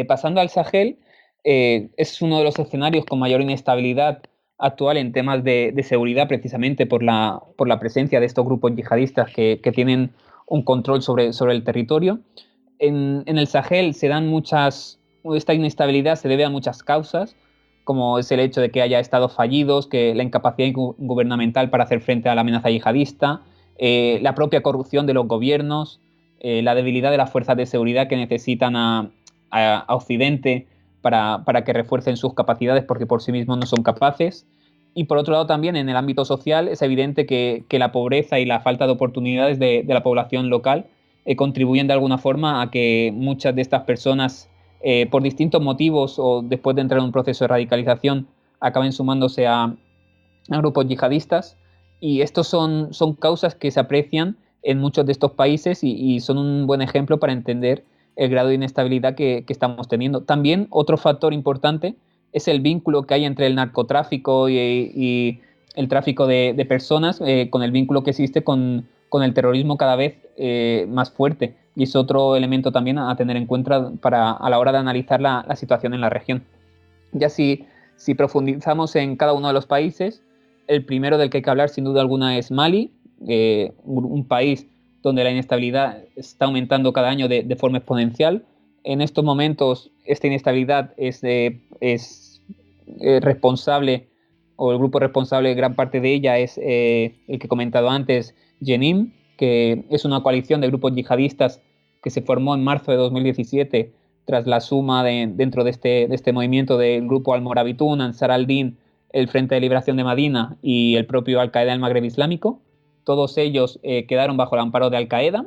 S3: pasando al Sahel, es uno de los escenarios con mayor inestabilidad actual en temas de seguridad, precisamente por la presencia de estos grupos yihadistas que tienen un control sobre el territorio. En el Sahel esta inestabilidad se debe a muchas causas, como es el hecho de que haya estados fallidos, que la incapacidad gubernamental para hacer frente a la amenaza yihadista, la propia corrupción de los gobiernos, la debilidad de las fuerzas de seguridad que necesitan a Occidente para que refuercen sus capacidades porque por sí mismos no son capaces. Y por otro lado también en el ámbito social es evidente que la pobreza y la falta de oportunidades de la población local contribuyen de alguna forma a que muchas de estas personas, por distintos motivos o después de entrar en un proceso de radicalización, acaben sumándose a grupos yihadistas. Y estos son causas que se aprecian en muchos de estos países y son un buen ejemplo para entender el grado de inestabilidad que estamos teniendo. También otro factor importante es el vínculo que hay entre el narcotráfico y el tráfico de personas, con el vínculo que existe con el terrorismo cada vez más fuerte. Y es otro elemento también a tener en cuenta a la hora de analizar la situación en la región. Ya si profundizamos en cada uno de los países, el primero del que hay que hablar sin duda alguna es Mali, un país donde la inestabilidad está aumentando cada año de forma exponencial. En estos momentos esta inestabilidad es responsable, o el grupo responsable de gran parte de ella es el que he comentado antes, Jenim, que es una coalición de grupos yihadistas que se formó en marzo de 2017 tras la suma dentro de este movimiento del grupo Al-Morabitun, Ansar al-Din, el Frente de Liberación de Madina y el propio Al-Qaeda del Magreb Islámico. Todos ellos quedaron bajo el amparo de Al-Qaeda,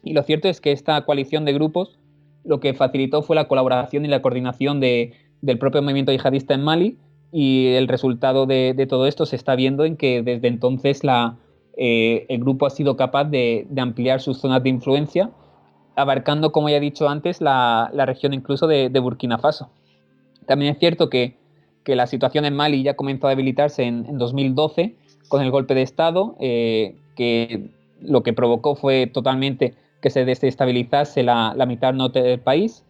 S3: y lo cierto es que esta coalición de grupos lo que facilitó fue la colaboración y la coordinación del propio movimiento yihadista en Mali, y el resultado de todo esto se está viendo en que desde entonces el grupo ha sido capaz de ampliar sus zonas de influencia, abarcando, como ya he dicho antes, la región incluso de Burkina Faso. También es cierto que la situación en Mali ya comenzó a debilitarse en 2012 con el golpe de Estado, que lo que provocó fue totalmente que se desestabilizase la mitad norte del país.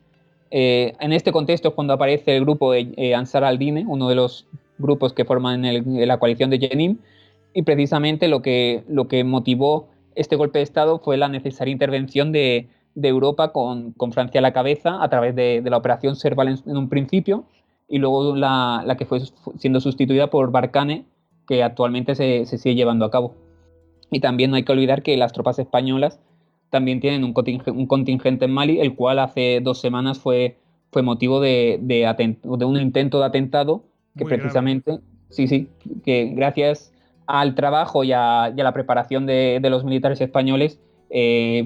S3: En este contexto es cuando aparece el grupo de Ansar al-Din, uno de los grupos que forman la coalición de Jenim, y precisamente lo que motivó este golpe de Estado fue la necesaria intervención de Europa con Francia a la cabeza a través de la operación Serval en un principio, y luego la que fue siendo sustituida por Barkhane, que actualmente se sigue llevando a cabo. Y también no hay que olvidar que las tropas españolas también tienen un contingente en Mali, el cual hace 2 semanas fue fue motivo de un intento de atentado que
S2: Muy
S3: precisamente, sí, que gracias al trabajo y a la preparación de los militares españoles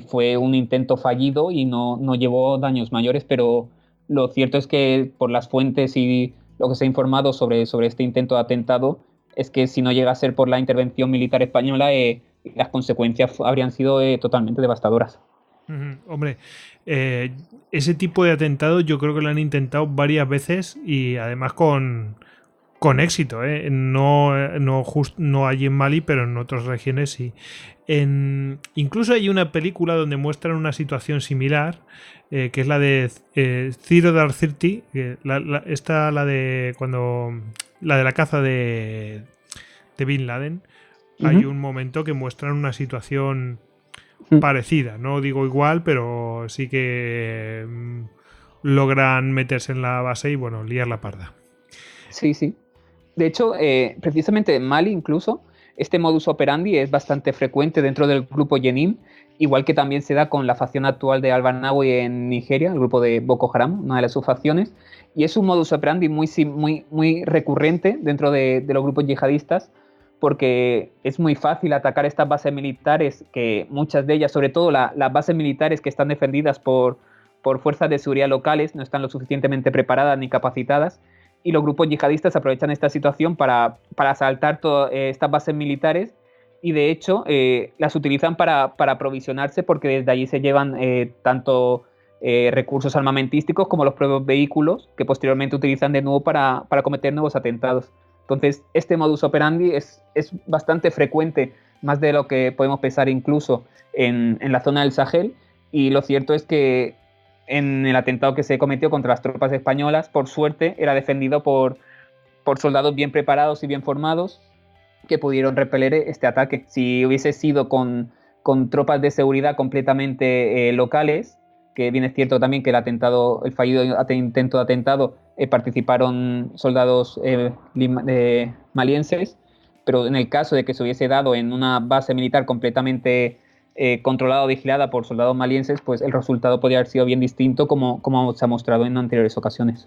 S3: fue un intento fallido y no llevó daños mayores, pero lo cierto es que por las fuentes y lo que se ha informado sobre este intento de atentado es que si no llega a ser por la intervención militar española, las consecuencias habrían sido totalmente devastadoras.
S2: Hombre, ese tipo de atentado yo creo que lo han intentado varias veces y además con éxito, ¿eh? No allí en Mali, pero en otras regiones sí. Incluso hay una película donde muestran una situación similar, que es la de Zero Dark Thirty, la de cuando la de la caza de Bin Laden. Hay un momento que muestran una situación parecida, no digo igual, pero sí que logran meterse en la base y bueno, liar la parda.
S3: Sí. De hecho, precisamente en Mali incluso, este modus operandi es bastante frecuente dentro del grupo Jenim, igual que también se da con la facción actual de Al-Barnawi en Nigeria, el grupo de Boko Haram, una de las subfacciones, y es un modus operandi muy recurrente dentro de los grupos yihadistas, porque es muy fácil atacar estas bases militares, que muchas de ellas, sobre todo las bases militares que están defendidas por fuerzas de seguridad locales, no están lo suficientemente preparadas ni capacitadas, y los grupos yihadistas aprovechan esta situación para asaltar todas estas bases militares y de hecho las utilizan para aprovisionarse, porque desde allí se llevan tanto recursos armamentísticos como los propios vehículos que posteriormente utilizan de nuevo para cometer nuevos atentados. Entonces, este modus operandi es bastante frecuente, más de lo que podemos pensar incluso en la zona del Sahel, y lo cierto es que en el atentado que se cometió contra las tropas españolas, por suerte, era defendido por soldados bien preparados y bien formados que pudieron repeler este ataque. Si hubiese sido con tropas de seguridad completamente locales, que bien es cierto también que el fallido intento de atentado participaron soldados malienses, pero en el caso de que se hubiese dado en una base militar completamente controlada o vigilada por soldados malienses, pues el resultado podría haber sido bien distinto, como se ha mostrado en anteriores ocasiones.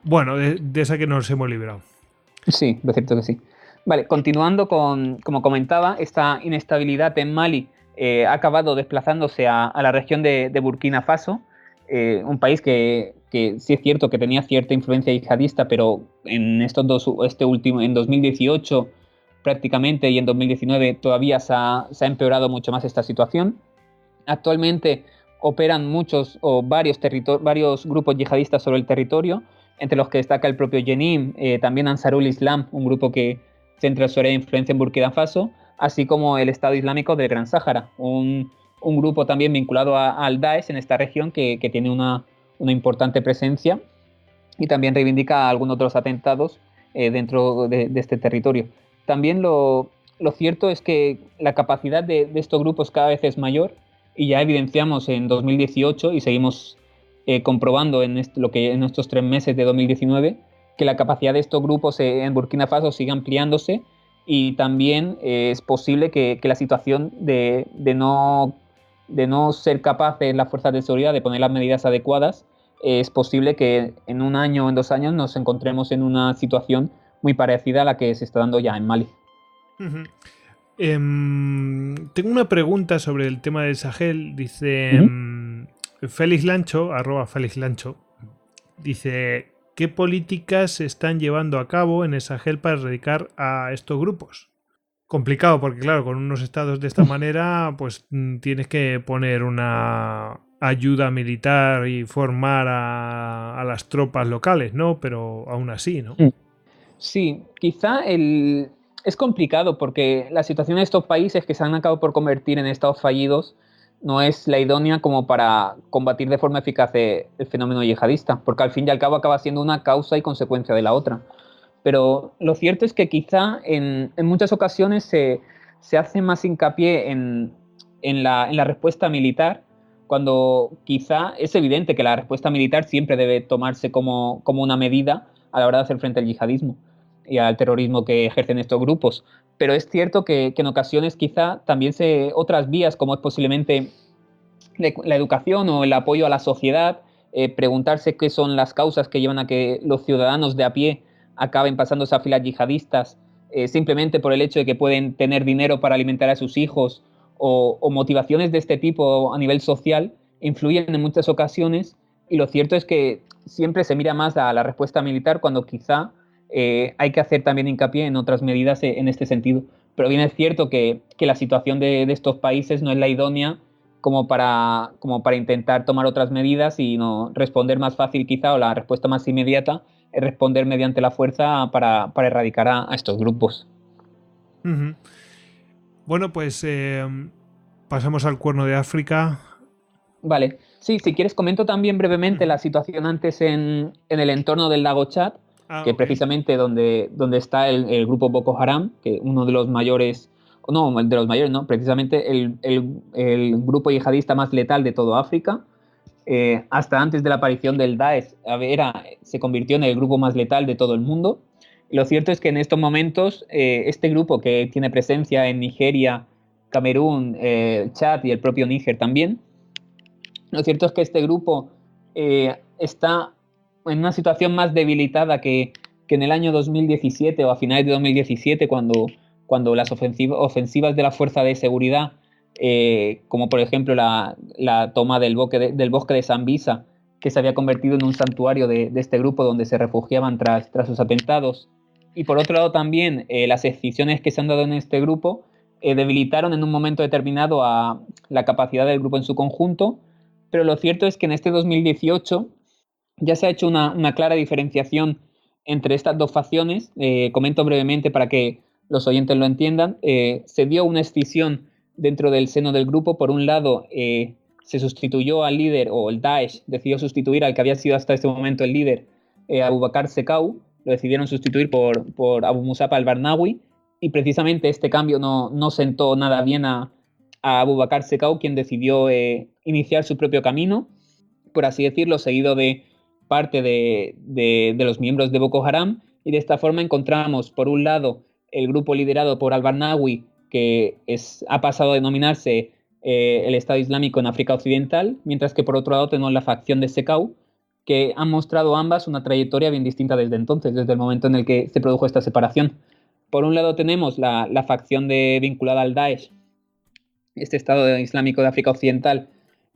S2: Bueno, de esa que nos hemos librado.
S3: Sí, lo cierto que sí. Vale, continuando como comentaba, esta inestabilidad en Mali ha acabado desplazándose a la región de Burkina Faso, un país que sí es cierto que tenía cierta influencia yihadista, pero en en 2018 prácticamente y en 2019 todavía se ha empeorado mucho más esta situación. Actualmente operan varios grupos yihadistas sobre el territorio, entre los que destaca el propio Jenim, también Ansarul Islam, un grupo que centra su área de influencia en Burkina Faso, así como el Estado Islámico del Gran Sáhara, un grupo también vinculado al Daesh en esta región que tiene una importante presencia y también reivindica algunos otros atentados dentro de este territorio. También lo cierto es que la capacidad de estos grupos cada vez es mayor, y ya evidenciamos en 2018 y seguimos comprobando en estos 3 meses de 2019 que la capacidad de estos grupos en Burkina Faso sigue ampliándose, y también es posible que la situación de no ser capaces las fuerzas de seguridad de poner las medidas adecuadas, es posible que en 1 año o en 2 años nos encontremos en una situación muy parecida a la que se está dando ya en Mali.
S2: Tengo una pregunta sobre el tema del Sahel. Dice Félix Lancho, @Félix Lancho, dice: ¿qué políticas se están llevando a cabo en el Sahel para erradicar a estos grupos? Complicado, porque claro, con unos estados de esta manera, pues tienes que poner una ayuda militar y formar a las tropas locales, ¿no? Pero aún así, ¿no?
S3: Sí, quizá es complicado, porque la situación de estos países que se han acabado por convertir en estados fallidos no es la idónea como para combatir de forma eficaz el fenómeno yihadista, porque al fin y al cabo acaba siendo una causa y consecuencia de la otra. Pero lo cierto es que quizá en muchas ocasiones se hace más hincapié en la respuesta militar, cuando quizá es evidente que la respuesta militar siempre debe tomarse como una medida a la hora de hacer frente al yihadismo y al terrorismo que ejercen estos grupos. Pero es cierto que en ocasiones quizá también otras vías, como es posiblemente la educación o el apoyo a la sociedad, preguntarse qué son las causas que llevan a que los ciudadanos de a pie acaben pasándose a filas yihadistas, simplemente por el hecho de que pueden tener dinero para alimentar a sus hijos, o motivaciones de este tipo a nivel social, influyen en muchas ocasiones, y lo cierto es que siempre se mira más a la respuesta militar cuando quizá hay que hacer también hincapié en otras medidas en este sentido. Pero bien es cierto que la situación de estos países no es la idónea como para intentar tomar otras medidas, sino responder más fácil quizá, o la respuesta más inmediata es responder mediante la fuerza para erradicar a estos grupos.
S2: Uh-huh. Bueno, pues pasamos al Cuerno de África.
S3: Vale, sí, si quieres comento también brevemente la situación antes en el entorno del lago Chad, que
S2: Okay.
S3: precisamente donde está el grupo Boko Haram, que uno de los mayores, no, de los mayores, no, precisamente el grupo yihadista más letal de toda África. Hasta antes de la aparición del Daesh, se convirtió en el grupo más letal de todo el mundo. Lo cierto es que en estos momentos este grupo, que tiene presencia en Nigeria, Camerún, Chad y el propio Níger también, lo cierto es que este grupo está en una situación más debilitada que en el año 2017 o a finales de 2017, cuando las ofensivas de la Fuerza de Seguridad, como por ejemplo la toma del bosque de Sambisa, que se había convertido en un santuario de este grupo donde se refugiaban tras sus atentados. Y por otro lado también las escisiones que se han dado en este grupo debilitaron en un momento determinado a la capacidad del grupo en su conjunto, pero lo cierto es que en este 2018 ya se ha hecho una clara diferenciación entre estas dos facciones. Comento brevemente para que los oyentes lo entiendan. Se dio una escisión dentro del seno del grupo. Por un lado, se sustituyó al líder, o el Daesh decidió sustituir al que había sido hasta este momento el líder, Abu Bakr Sekau. Lo decidieron sustituir por Abu Musab al-Barnawi, y precisamente este cambio no sentó nada bien a Abu Bakr Sekau, quien decidió iniciar su propio camino, por así decirlo, seguido de parte de los miembros de Boko Haram. Y de esta forma encontramos, por un lado, el grupo liderado por al-Barnawi, que ha pasado a denominarse el Estado Islámico en África Occidental, mientras que por otro lado tenemos la facción de Sekau, que han mostrado ambas una trayectoria bien distinta desde entonces, desde el momento en el que se produjo esta separación. Por un lado tenemos la facción vinculada al Daesh, este Estado Islámico de África Occidental,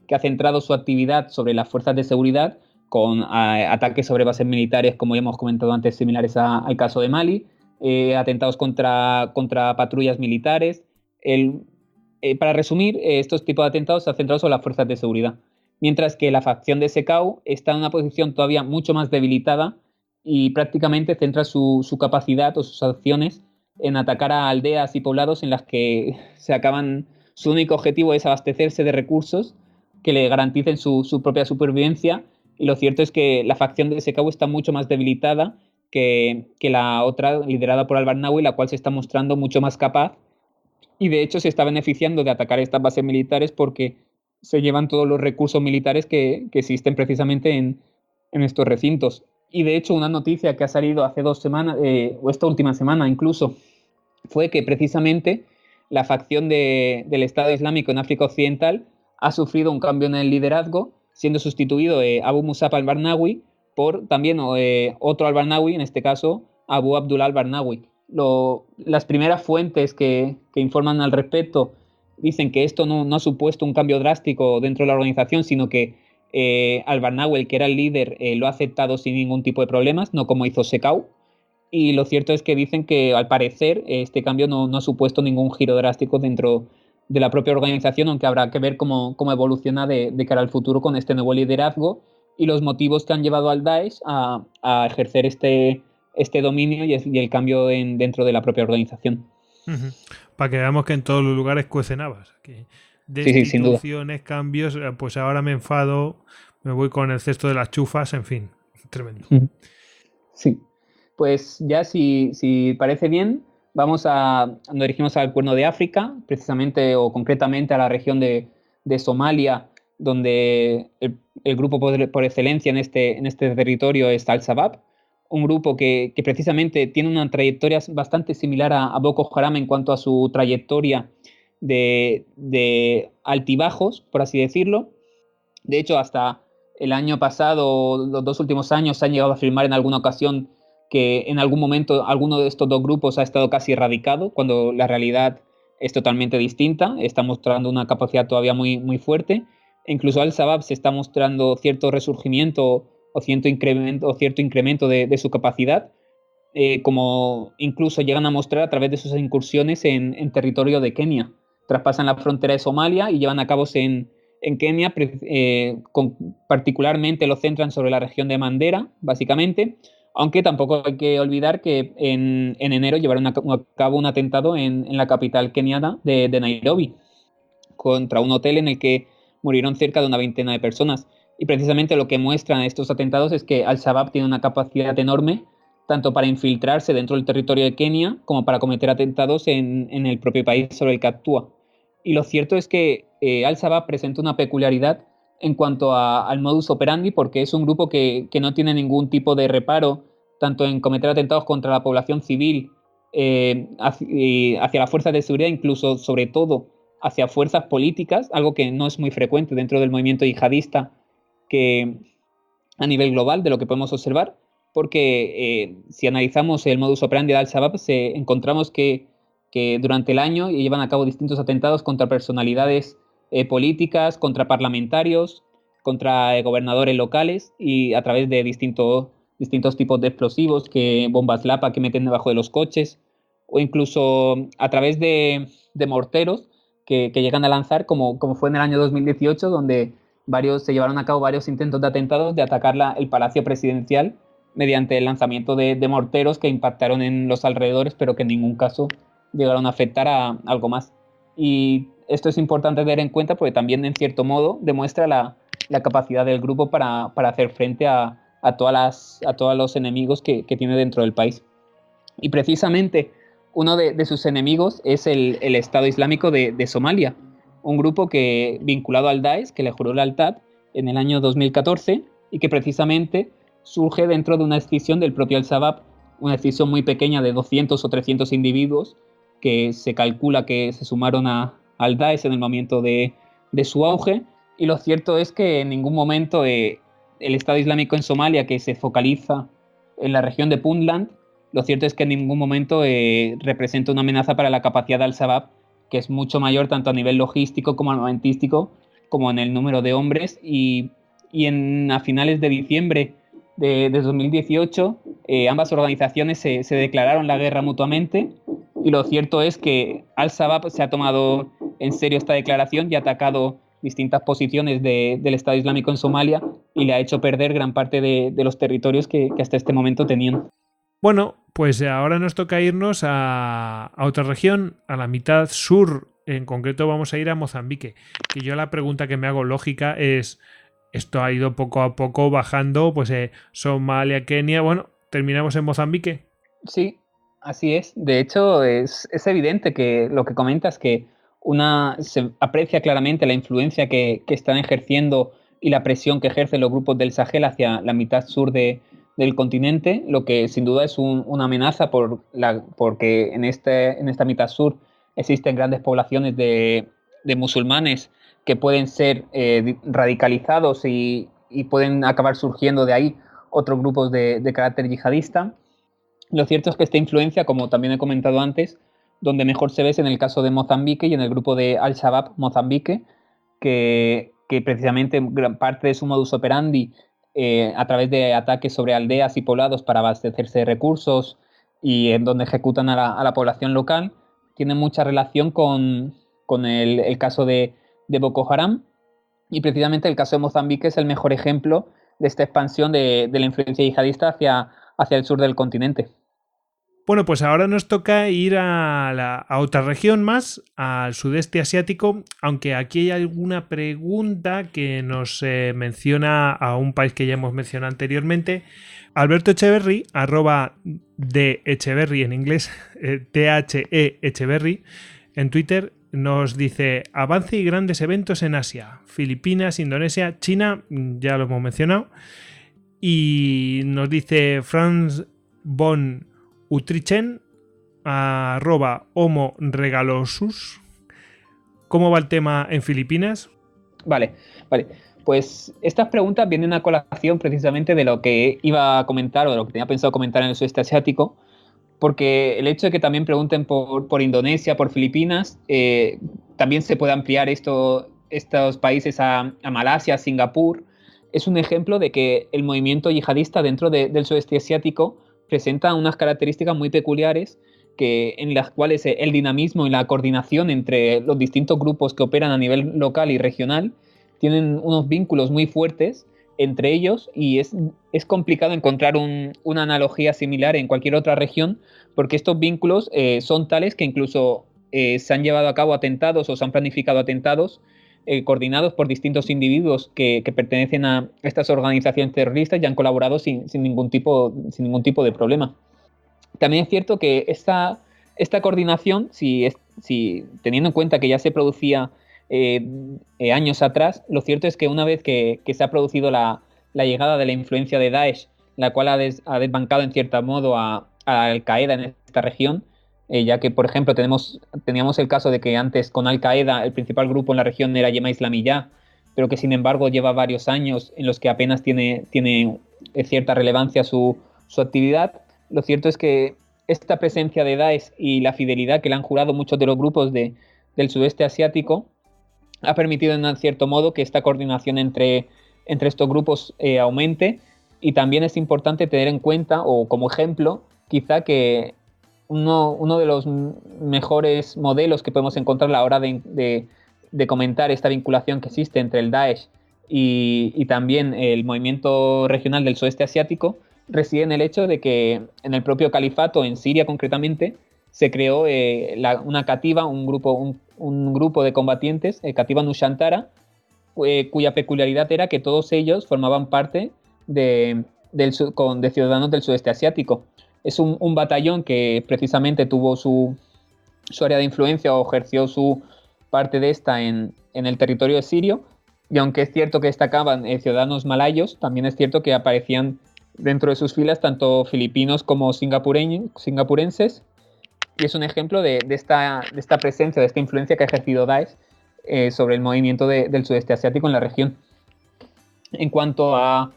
S3: que ha centrado su actividad sobre las fuerzas de seguridad, con ataques sobre bases militares, como ya hemos comentado antes, similares al caso de Mali, atentados contra patrullas militares. Para resumir, estos tipos de atentados se han centrado sobre las fuerzas de seguridad, mientras que la facción de Sekau está en una posición todavía mucho más debilitada y prácticamente centra su capacidad o sus acciones en atacar a aldeas y poblados en las que su único objetivo es abastecerse de recursos que le garanticen su propia supervivencia. Y lo cierto es que la facción de Sekau está mucho más debilitada que la otra, liderada por al-Barnawi, la cual se está mostrando mucho más capaz, y de hecho se está beneficiando de atacar estas bases militares porque se llevan todos los recursos militares que existen precisamente en estos recintos. Y de hecho una noticia que ha salido hace 2 semanas, o esta última semana incluso, fue que precisamente la facción del Estado Islámico en África Occidental ha sufrido un cambio en el liderazgo, siendo sustituido Abu Musab al-Barnawi por también otro al-Barnawi, en este caso Abu Abdullah al-Barnawi. Las primeras fuentes que informan al respecto dicen que esto no ha supuesto un cambio drástico dentro de la organización, sino que al-Barnawi, el que era el líder, lo ha aceptado sin ningún tipo de problemas, no como hizo Sekau. Y lo cierto es que dicen que, al parecer, este cambio no ha supuesto ningún giro drástico dentro de la propia organización, aunque habrá que ver cómo evoluciona de cara al futuro con este nuevo liderazgo y los motivos que han llevado al Daesh a ejercer este dominio y el cambio dentro de la propia organización.
S2: Uh-huh. Para que veamos que en todos los lugares cuecen habas. Que destituciones, sí, cambios, pues ahora me enfado, me voy con el cesto de las chufas, en fin, tremendo.
S3: Sí. Pues ya, si parece bien, nos dirigimos al Cuerno de África, precisamente o concretamente a la región de Somalia, donde el grupo por excelencia en este territorio es Al-Shabaab, un grupo que precisamente tiene una trayectoria bastante similar a Boko Haram en cuanto a su trayectoria de altibajos, por así decirlo. De hecho, hasta el año pasado, los 2 últimos años, se han llegado a afirmar en alguna ocasión que en algún momento alguno de estos dos grupos ha estado casi erradicado, cuando la realidad es totalmente distinta, está mostrando una capacidad todavía muy, muy fuerte. E incluso Al-Shabaab se está mostrando cierto resurgimiento o cierto incremento de su capacidad, como incluso llegan a mostrar a través de sus incursiones en territorio de Kenia. Traspasan la frontera de Somalia y llevan a cabo en Kenia, particularmente lo centran sobre la región de Mandera, básicamente, aunque tampoco hay que olvidar que en enero llevaron a cabo un atentado en la capital keniana de Nairobi, contra un hotel en el que murieron cerca de una veintena de personas. Y precisamente lo que muestran estos atentados es que Al-Shabaab tiene una capacidad enorme, tanto para infiltrarse dentro del territorio de Kenia como para cometer atentados en el propio país sobre el que actúa. Y lo cierto es que Al-Shabaab presenta una peculiaridad en cuanto al modus operandi, porque es un grupo que no tiene ningún tipo de reparo, tanto en cometer atentados contra la población civil, hacia las fuerzas de seguridad, incluso, sobre todo, hacia fuerzas políticas, algo que no es muy frecuente dentro del movimiento yihadista que a nivel global, de lo que podemos observar, porque si analizamos el modus operandi de Al-Shabaab, encontramos que durante el año llevan a cabo distintos atentados contra personalidades políticas, contra parlamentarios, contra gobernadores locales y a través de distintos tipos de explosivos, bombas lapa que meten debajo de los coches, o incluso a través de morteros que llegan a lanzar, como fue en el año 2018, donde se llevaron a cabo varios intentos de atentados de atacar el Palacio Presidencial mediante el lanzamiento de morteros que impactaron en los alrededores, pero que en ningún caso llegaron a afectar a algo más. Y esto es importante tener en cuenta porque también, en cierto modo, demuestra la capacidad del grupo para hacer frente a todos los enemigos que tiene dentro del país. Y precisamente uno de sus enemigos es el Estado Islámico de Somalia, un grupo vinculado al Daesh, que le juró lealtad en el año 2014 y que precisamente surge dentro de una escisión del propio Al-Shabaab, una escisión muy pequeña de 200 o 300 individuos que se calcula que se sumaron al Daesh en el momento de su auge. Y lo cierto es que en ningún momento el Estado Islámico en Somalia, que se focaliza en la región de Puntland, lo cierto es que en ningún momento representa una amenaza para la capacidad de Al-Shabaab, que es mucho mayor tanto a nivel logístico como armamentístico, como en el número de hombres. Y a finales de diciembre de 2018, ambas organizaciones se declararon la guerra mutuamente, y lo cierto es que Al-Shabaab se ha tomado en serio esta declaración y ha atacado distintas posiciones del Estado Islámico en Somalia y le ha hecho perder gran parte de los territorios que hasta este momento tenían.
S2: Bueno, pues ahora nos toca irnos a otra región, a la mitad sur. En concreto vamos a ir a Mozambique. Y yo la pregunta que me hago lógica es, esto ha ido poco a poco bajando, pues Somalia, Kenia, bueno, terminamos en Mozambique.
S3: Sí, así es. De hecho, es evidente que lo que comentas, que se aprecia claramente la influencia que están ejerciendo y la presión que ejercen los grupos del Sahel hacia la mitad sur del continente, lo que sin duda es una amenaza porque en esta mitad sur existen grandes poblaciones de musulmanes que pueden ser radicalizados y pueden acabar surgiendo de ahí otros grupos de carácter yihadista. Lo cierto es que esta influencia, como también he comentado antes, donde mejor se ve es en el caso de Mozambique y en el grupo de Al-Shabaab Mozambique, que precisamente gran parte de su modus operandi, a través de ataques sobre aldeas y poblados para abastecerse de recursos y en donde ejecutan a la población local, tiene mucha relación con el caso de Boko Haram, y precisamente el caso de Mozambique es el mejor ejemplo de esta expansión de la influencia yihadista hacia el sur del continente.
S2: Bueno, pues ahora nos toca ir a otra región más, al sudeste asiático, aunque aquí hay alguna pregunta que nos menciona a un país que ya hemos mencionado anteriormente. Alberto Echeverry, @de_Echeverry en inglés, THE Echeverry, en Twitter, nos dice: avance y grandes eventos en Asia, Filipinas, Indonesia, China, ya lo hemos mencionado, y nos dice Franz von Utrichen, @homo regalosus. ¿Cómo va el tema en Filipinas?
S3: Vale. Pues estas preguntas vienen a colación precisamente de lo que iba a comentar o de lo que tenía pensado comentar en el sudeste asiático, porque el hecho de que también pregunten por Indonesia, por Filipinas, también se puede ampliar estos países a Malasia, a Singapur. Es un ejemplo de que el movimiento yihadista dentro del sudeste asiático presenta unas características muy peculiares en las cuales el dinamismo y la coordinación entre los distintos grupos que operan a nivel local y regional tienen unos vínculos muy fuertes entre ellos y es complicado encontrar una analogía similar en cualquier otra región porque estos vínculos son tales que incluso se han llevado a cabo atentados o se han planificado atentados coordinados por distintos individuos que pertenecen a estas organizaciones terroristas y han colaborado sin ningún tipo de problema. También es cierto que esta coordinación, si teniendo en cuenta que ya se producía años atrás, lo cierto es que una vez que se ha producido la llegada de la influencia de Daesh, la cual ha desbancado en cierto modo a Al-Qaeda en esta región, ya que, por ejemplo, teníamos el caso de que antes con Al-Qaeda el principal grupo en la región era Yema Islamiyah, pero que sin embargo lleva varios años en los que apenas tiene cierta relevancia su actividad. Lo cierto es que esta presencia de Daesh y la fidelidad que le han jurado muchos de los grupos del sudeste asiático ha permitido en cierto modo que esta coordinación entre estos grupos aumente, y también es importante tener en cuenta, o como ejemplo, quizá que uno de los mejores modelos que podemos encontrar a la hora de comentar esta vinculación que existe entre el Daesh y también el movimiento regional del sudeste asiático reside en el hecho de que en el propio califato, en Siria concretamente, se creó una Katiba, un grupo de combatientes, Katiba Nusantara, cuya peculiaridad era que todos ellos formaban parte de ciudadanos del sudeste asiático. Es un batallón que precisamente tuvo su área de influencia o ejerció su parte de esta en el territorio sirio, y aunque es cierto que destacaban ciudadanos malayos, también es cierto que aparecían dentro de sus filas tanto filipinos como singapurenses, y es un ejemplo de esta presencia, de esta influencia que ha ejercido Daesh sobre el movimiento del sudeste asiático en la región. En cuanto a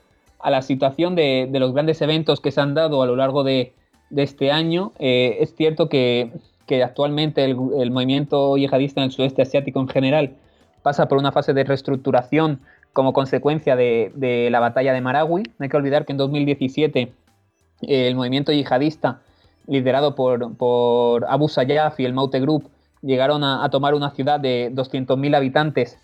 S3: la situación de los grandes eventos que se han dado a lo largo de este año, es cierto que actualmente el movimiento yihadista en el sudeste asiático en general pasa por una fase de reestructuración como consecuencia de la batalla de Marawi. No hay que olvidar que en 2017 el movimiento yihadista liderado por Abu Sayyaf y el Maute Group llegaron a tomar una ciudad de 200.000 habitantes,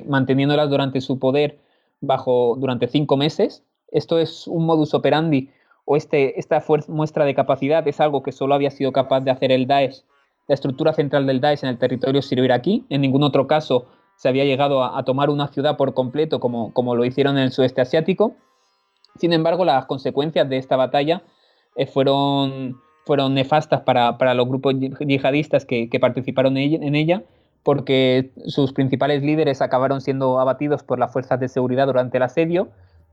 S3: manteniéndolas durante su poder durante 5 meses. Esto es un modus operandi, o esta muestra de capacidad es algo que solo había sido capaz de hacer el Daesh, la estructura central del Daesh en el territorio sirio-iraquí. En ningún otro caso se había llegado a tomar una ciudad por completo como lo hicieron en el sudeste asiático. Sin embargo, las consecuencias de esta batalla fueron nefastas para los grupos yihadistas que participaron en ella, porque sus principales líderes acabaron siendo abatidos por las fuerzas de seguridad durante el asedio,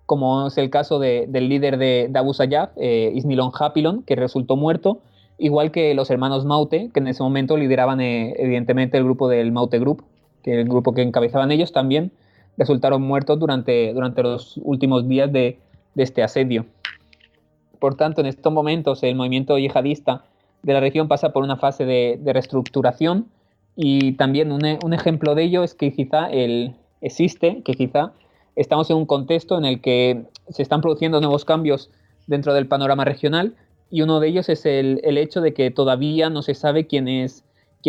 S3: como es el caso del líder de Abu Sayyaf, Isnilon Hapilon, que resultó muerto, igual que los hermanos Maute, que en ese momento lideraban evidentemente el grupo del Maute Group, que el grupo que encabezaban ellos también resultaron muertos durante los últimos días de este asedio. Por tanto, en estos momentos el movimiento yihadista de la región pasa por una fase de reestructuración, y también un ejemplo de ello es que quizá estamos en un contexto en el que se están produciendo nuevos cambios dentro del panorama regional, y uno de ellos es el hecho de que todavía no se sabe quién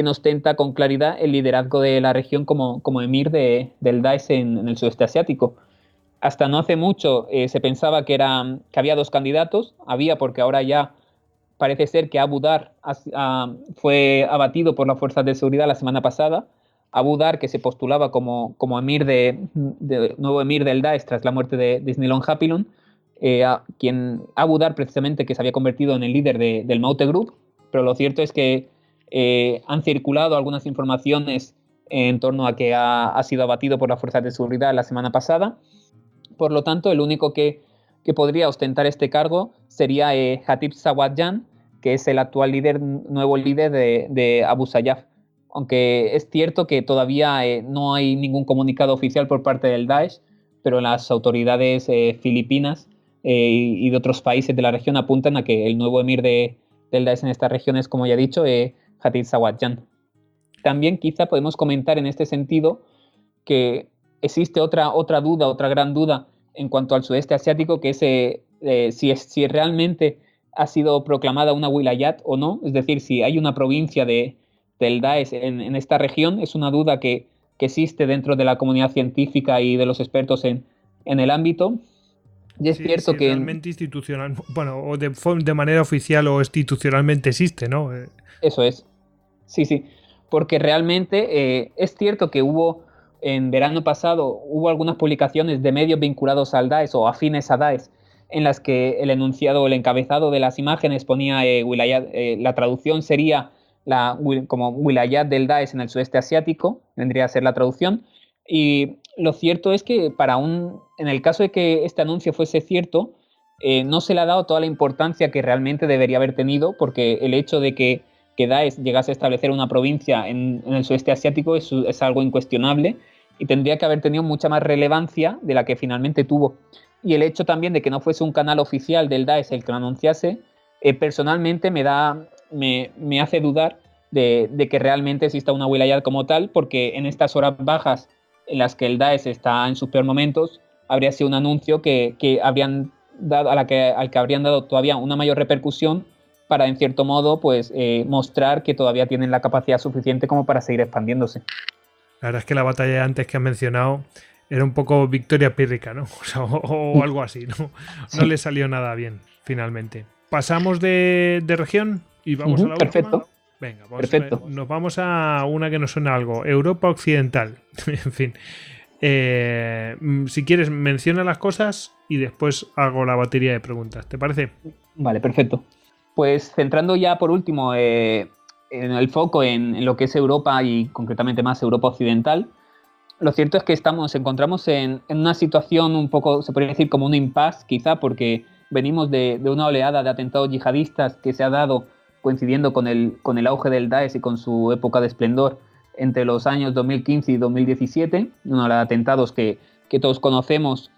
S3: ostenta con claridad el liderazgo de la región como emir del Daesh en el sudeste asiático. Hasta no hace mucho se pensaba que había 2 candidatos, porque ahora ya parece ser que Abu Dar fue abatido por las fuerzas de seguridad la semana pasada. Abu Dar, que se postulaba como emir nuevo emir del Daesh tras la muerte de Isnilon Hapilon, Abu Dar precisamente, que se había convertido en el líder del Maute Group, pero lo cierto es que han circulado algunas informaciones en torno a que ha sido abatido por las fuerzas de seguridad la semana pasada. Por lo tanto, el único que podría ostentar este cargo sería Hatib Sawadjan, que es el actual nuevo líder de Abu Sayyaf. Aunque es cierto que todavía no hay ningún comunicado oficial por parte del Daesh pero las autoridades filipinas y de otros países de la región apuntan a que el nuevo emir del Daesh en esta región es, como ya he dicho, Hatib Zawahyan. También quizá podemos comentar en este sentido que existe otra duda, otra gran duda en cuanto al sudeste asiático, que es si realmente ha sido proclamada una wilayat o no, es decir, si hay una provincia del Daesh en esta región. Es una duda que existe dentro de la comunidad científica y de los expertos en el ámbito. Y es cierto que
S2: realmente institucional, bueno, o de manera oficial o institucionalmente existe, ¿no?
S3: Eso es. Sí, porque realmente es cierto que en verano pasado hubo algunas publicaciones de medios vinculados al Daesh o afines a Daesh en las que el enunciado o el encabezado de las imágenes ponía wilayat, la traducción sería como wilayat del Daesh en el sudeste asiático, vendría a ser la traducción. Y lo cierto es que en el caso de que este anuncio fuese cierto, no se le ha dado toda la importancia que realmente debería haber tenido, porque el hecho de que Daesh llegase a establecer una provincia en el sudeste asiático es algo incuestionable y tendría que haber tenido mucha más relevancia de la que finalmente tuvo. Y el hecho también de que no fuese un canal oficial del Daesh el que lo anunciase, personalmente me hace dudar de que realmente exista una wilayat como tal, porque en estas horas bajas en las que el Daesh está en sus peores momentos, habría sido un anuncio que habrían dado, al que habrían dado todavía una mayor repercusión para, en cierto modo, pues mostrar que todavía tienen la capacidad suficiente como para seguir expandiéndose.
S2: La verdad es que la batalla antes que has mencionado era un poco victoria pírrica, ¿no? O sea, o algo así, ¿no? No le salió nada bien, finalmente. Pasamos de región y vamos a la
S3: perfecto.
S2: última. Venga, nos vamos a una que nos suena algo. Europa Occidental. En fin. Si quieres, menciona las cosas y después hago la batería de preguntas. ¿Te parece? Vale,
S3: perfecto. Pues centrando ya por último en el foco en lo que es Europa y concretamente más Europa Occidental, lo cierto es que nos encontramos en una situación un poco, se podría decir como un impasse quizá, porque venimos de una oleada de atentados yihadistas que se ha dado coincidiendo con el auge del Daesh y con su época de esplendor entre los años 2015 y 2017, una ola de atentados que todos conocemos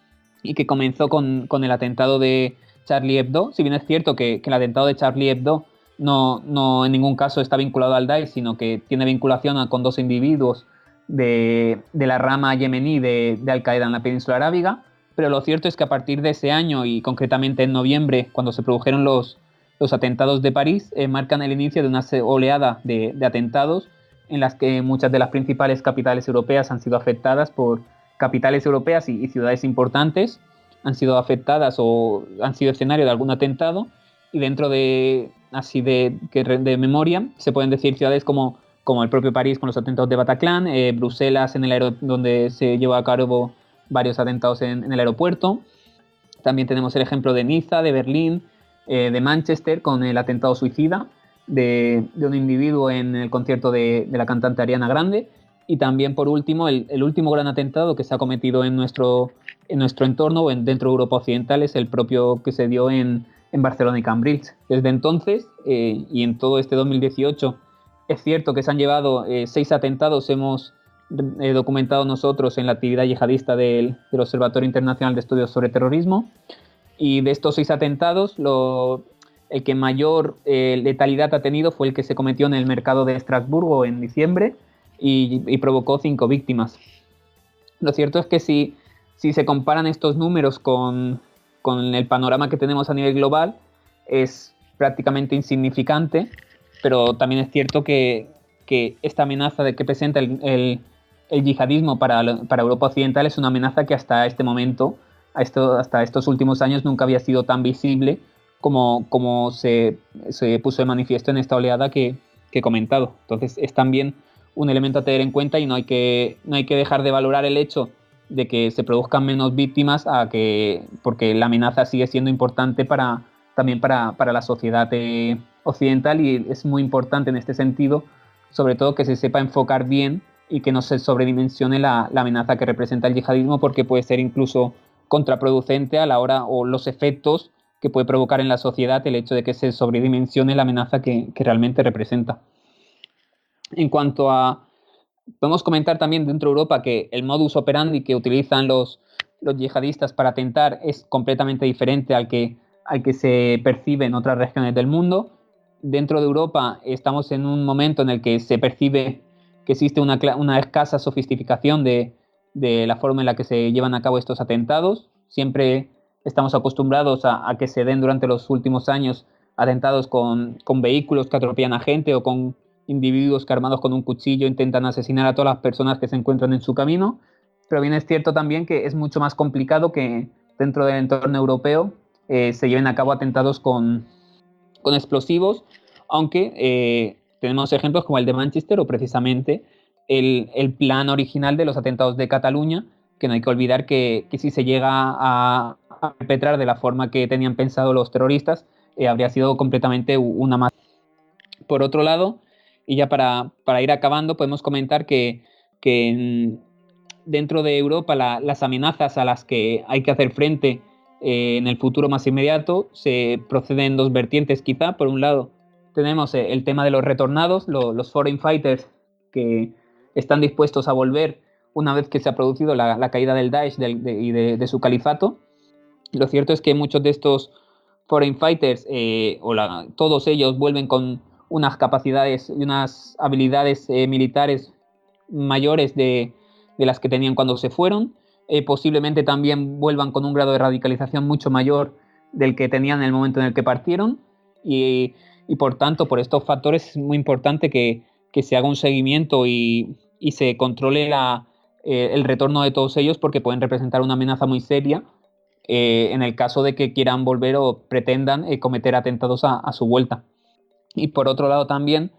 S3: y que comenzó con el atentado de Charlie Hebdo. Si bien es cierto que el atentado de Charlie Hebdo no en ningún caso está vinculado al Daesh, sino que tiene vinculación con dos individuos de la rama yemení de Al-Qaeda en la península arábiga, pero lo cierto es que a partir de ese año y concretamente en noviembre, cuando se produjeron los atentados de París, marcan el inicio de una oleada de atentados en las que muchas de las principales capitales europeas han sido afectadas por capitales europeas y ciudades importantes han sido afectadas o han sido escenario de algún atentado, y dentro de memoria se pueden decir ciudades como el propio París con los atentados de Bataclan, Bruselas donde se llevó a cabo varios atentados en el aeropuerto. También tenemos el ejemplo de Niza, de Berlín, de Manchester con el atentado suicida de un individuo en el concierto de la cantante Ariana Grande. Y también, por último, el último gran atentado que se ha cometido en nuestro entorno o dentro de Europa Occidental es el propio que se dio en Barcelona y Cambrils. Desde entonces, y en todo este 2018, es cierto que se han llevado 6 atentados, hemos documentado nosotros en la actividad yihadista del Observatorio Internacional de Estudios sobre Terrorismo, y de estos 6 atentados, el que mayor letalidad ha tenido fue el que se cometió en el mercado de Estrasburgo en diciembre, y provocó 5 víctimas. Lo cierto es que si se comparan estos números con el panorama que tenemos a nivel global, es prácticamente insignificante, pero también es cierto que esta amenaza que presenta el yihadismo para Europa Occidental es una amenaza que hasta este momento, hasta estos últimos años, nunca había sido tan visible como se puso de manifiesto en esta oleada que he comentado. Entonces es también un elemento a tener en cuenta, y no hay que dejar de valorar el hecho de que se produzcan menos víctimas porque la amenaza sigue siendo importante también para la sociedad occidental, y es muy importante en este sentido, sobre todo, que se sepa enfocar bien y que no se sobredimensione la amenaza que representa el yihadismo, porque puede ser incluso contraproducente a la hora, o los efectos que puede provocar en la sociedad el hecho de que se sobredimensione la amenaza que realmente representa. En cuanto a... Podemos comentar también dentro de Europa que el modus operandi que utilizan los los yihadistas para atentar es completamente diferente al que se percibe en otras regiones del mundo. Dentro de Europa estamos en un momento en el que se percibe que existe una escasa sofisticación de la forma en la que se llevan a cabo estos atentados. Siempre estamos acostumbrados a que se den durante los últimos años atentados con vehículos que atropellan a gente o con individuos que armados con un cuchillo intentan asesinar a todas las personas que se encuentran en su camino. Pero bien es cierto también que es mucho más complicado que dentro del entorno europeo se lleven a cabo atentados con explosivos, aunque tenemos ejemplos como el de Manchester o precisamente el plan original de los atentados de Cataluña, que no hay que olvidar que si se llega a perpetrar de la forma que tenían pensado los terroristas, habría sido completamente una masacre. Por otro lado, y ya para ir acabando, podemos comentar que dentro de Europa las amenazas a las que hay que hacer frente en el futuro más inmediato se proceden en dos vertientes quizá. Por un lado tenemos el tema de los retornados, los foreign fighters que están dispuestos a volver una vez que se ha producido la caída del Daesh y de su califato. Lo cierto es que muchos de estos foreign fighters, todos ellos vuelven con unas capacidades y unas habilidades militares mayores de las que tenían cuando se fueron. Posiblemente también vuelvan con un grado de radicalización mucho mayor del que tenían en el momento en el que partieron y por tanto, por estos factores es muy importante que se haga un seguimiento y se controle el retorno de todos ellos, porque pueden representar una amenaza muy seria en el caso de que quieran volver o pretendan cometer atentados a su vuelta. Y por otro lado también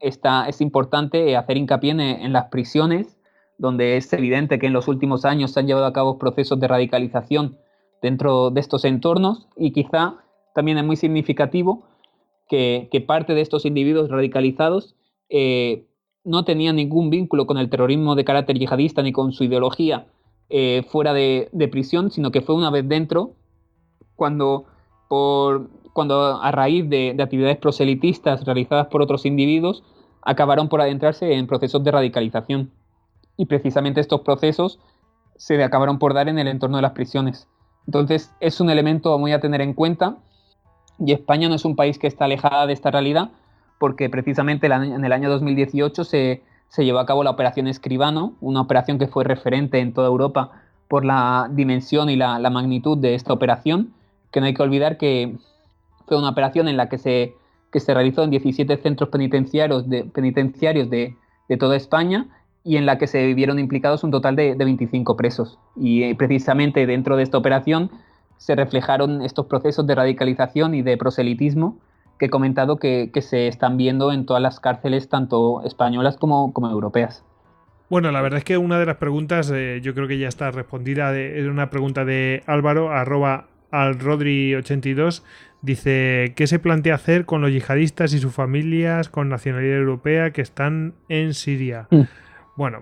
S3: es importante hacer hincapié en las prisiones, donde es evidente que en los últimos años se han llevado a cabo procesos de radicalización dentro de estos entornos, y quizá también es muy significativo que parte de estos individuos radicalizados no tenían ningún vínculo con el terrorismo de carácter yihadista ni con su ideología fuera de prisión, sino que fue una vez dentro cuando a raíz de actividades proselitistas realizadas por otros individuos acabaron por adentrarse en procesos de radicalización. Y precisamente estos procesos se acabaron por dar en el entorno de las prisiones. Entonces es un elemento muy a tener en cuenta, y España no es un país que está alejada de esta realidad, porque precisamente en el año 2018 se llevó a cabo la Operación Escribano, una operación que fue referente en toda Europa por la dimensión y la magnitud de esta operación, que no hay que olvidar que fue una operación en la que se realizó en 17 centros penitenciarios de toda España, y en la que se vieron implicados un total de 25 presos. Y precisamente dentro de esta operación se reflejaron estos procesos de radicalización y de proselitismo que he comentado que se están viendo en todas las cárceles, tanto españolas como europeas.
S2: Bueno, la verdad es que una de las preguntas yo creo que ya está respondida. Es una pregunta de Álvaro, @alrodri82. Dice, ¿qué se plantea hacer con los yihadistas y sus familias con nacionalidad europea que están en Siria? Bueno,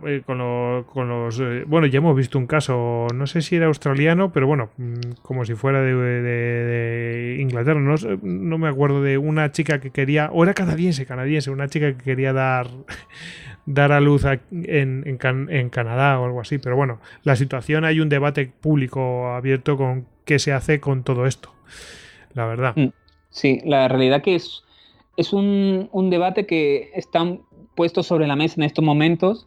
S2: bueno, ya hemos visto un caso, no sé si era australiano, pero bueno, como si fuera de Inglaterra, no me acuerdo, de una chica que quería, o era canadiense, una chica que quería dar a luz en Canadá o algo así. Pero bueno, la situación, hay un debate público abierto con qué se hace con todo esto, la verdad.
S3: Sí, la realidad que es un debate que está puesto sobre la mesa en estos momentos,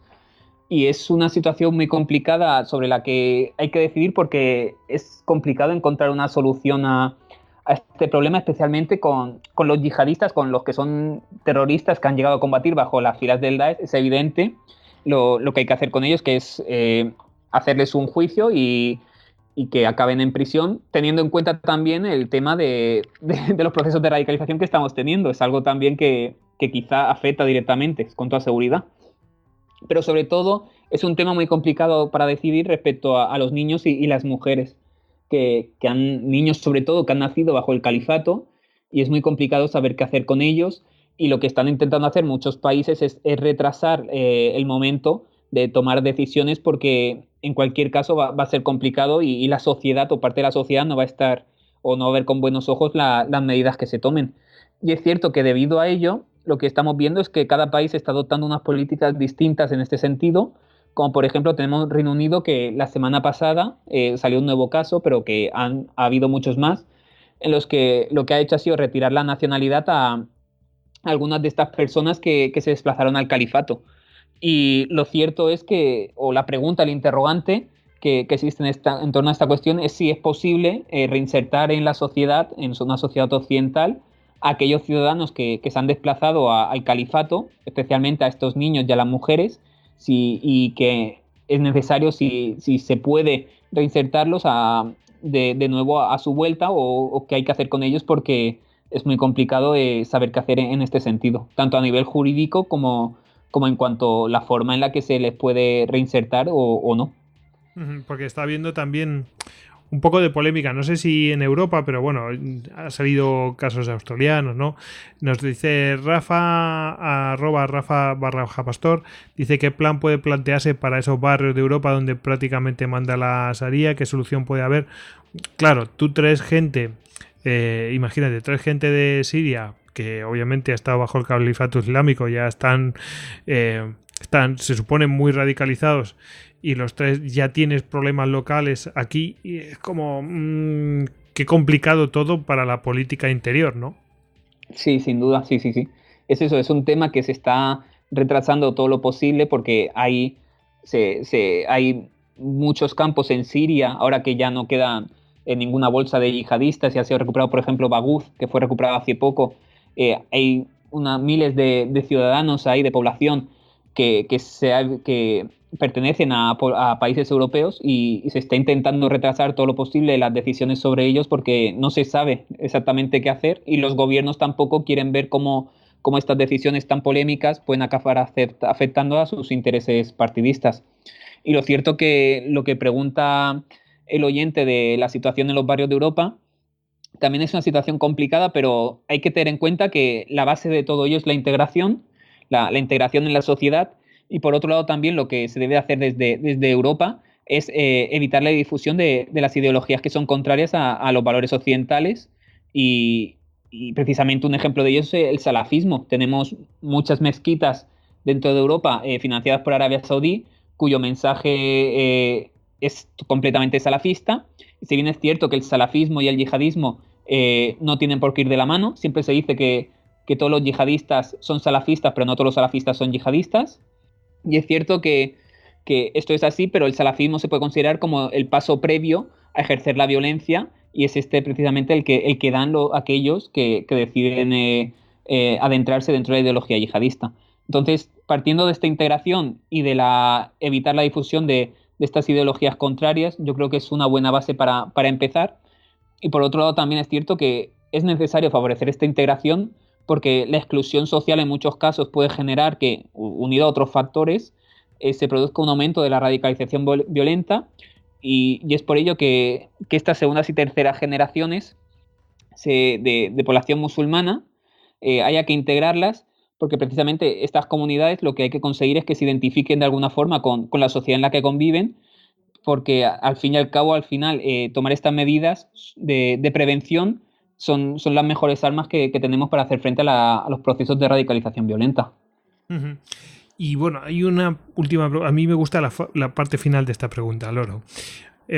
S3: y es una situación muy complicada sobre la que hay que decidir, porque es complicado encontrar una solución a este problema, especialmente con los yihadistas, con los que son terroristas que han llegado a combatir bajo las filas del Daesh. Es evidente lo que hay que hacer con ellos, que es hacerles un juicio y que acaben en prisión, teniendo en cuenta también el tema de los procesos de radicalización que estamos teniendo. Es algo también que quizá afecta directamente, con toda seguridad. Pero sobre todo es un tema muy complicado para decidir respecto a los niños y las mujeres, niños sobre todo que han nacido bajo el califato, y es muy complicado saber qué hacer con ellos, y lo que están intentando hacer muchos países es retrasar el momento de tomar decisiones, porque en cualquier caso va a ser complicado, y la sociedad o parte de la sociedad no va a estar o no va a ver con buenos ojos las medidas que se tomen. Y es cierto que debido a ello lo que estamos viendo es que cada país está adoptando unas políticas distintas en este sentido, como por ejemplo tenemos Reino Unido, que la semana pasada salió un nuevo caso, pero que ha habido muchos más, en los que lo que ha hecho ha sido retirar la nacionalidad a algunas de estas personas que se desplazaron al califato. Y lo cierto es que, o la pregunta, el interrogante que existe en torno a esta cuestión es si es posible reinsertar en la sociedad, en una sociedad occidental, a aquellos ciudadanos que se han desplazado al califato, especialmente a estos niños y a las mujeres, y que es necesario, si se puede reinsertarlos de nuevo a su vuelta, o qué hay que hacer con ellos, porque es muy complicado saber qué hacer en este sentido, tanto a nivel jurídico como en cuanto a la forma en la que se les puede reinsertar o no.
S2: Porque está habiendo también un poco de polémica, no sé si en Europa, pero bueno, ha salido casos australianos, ¿no? Nos dice Rafa, @Rafa_Pastor, dice qué plan puede plantearse para esos barrios de Europa donde prácticamente manda la Sharia, qué solución puede haber. Claro, tú traes gente, imagínate, traes gente de Siria, que obviamente ha estado bajo el califato islámico, ya están, se suponen muy radicalizados, y los tres ya tienes problemas locales aquí, y es como qué complicado todo para la política interior, ¿no?
S3: Sí, sin duda, sí. Es eso, es un tema que se está retrasando todo lo posible porque hay muchos campos en Siria, ahora que ya no queda ninguna bolsa de yihadistas y ha sido recuperado, por ejemplo, Baghuz, que fue recuperado hace poco. Hay miles de ciudadanos ahí, de población, que pertenecen a países europeos y se está intentando retrasar todo lo posible las decisiones sobre ellos porque no se sabe exactamente qué hacer y los gobiernos tampoco quieren ver cómo estas decisiones tan polémicas pueden acabar afectando a sus intereses partidistas. Y lo cierto que lo que pregunta el oyente de la situación en los barrios de Europa también es una situación complicada, pero hay que tener en cuenta que la base de todo ello es la integración, la integración en la sociedad. Y por otro lado también lo que se debe hacer desde Europa es evitar la difusión de las ideologías que son contrarias a los valores occidentales y precisamente un ejemplo de ello es el salafismo. Tenemos muchas mezquitas dentro de Europa financiadas por Arabia Saudí cuyo mensaje es completamente salafista. Si bien es cierto que el salafismo y el yihadismo no tienen por qué ir de la mano, siempre se dice que todos los yihadistas son salafistas, pero no todos los salafistas son yihadistas. Y es cierto que esto es así, pero el salafismo se puede considerar como el paso previo a ejercer la violencia y es precisamente el que dan aquellos que deciden adentrarse dentro de la ideología yihadista. Entonces, partiendo de esta integración y de evitar la difusión de estas ideologías contrarias, yo creo que es una buena base para empezar. Y por otro lado, también es cierto que es necesario favorecer esta integración porque la exclusión social en muchos casos puede generar que, unido a otros factores, se produzca un aumento de la radicalización violenta y es por ello que estas segundas y terceras generaciones de población musulmana haya que integrarlas porque precisamente estas comunidades lo que hay que conseguir es que se identifiquen de alguna forma con la sociedad en la que conviven porque al fin y al cabo, al final, tomar estas medidas de prevención son las mejores armas que tenemos para hacer frente a los procesos de radicalización violenta.
S2: Uh-huh. Y bueno, hay una última pregunta. A mí me gusta la parte final de esta pregunta, Loro.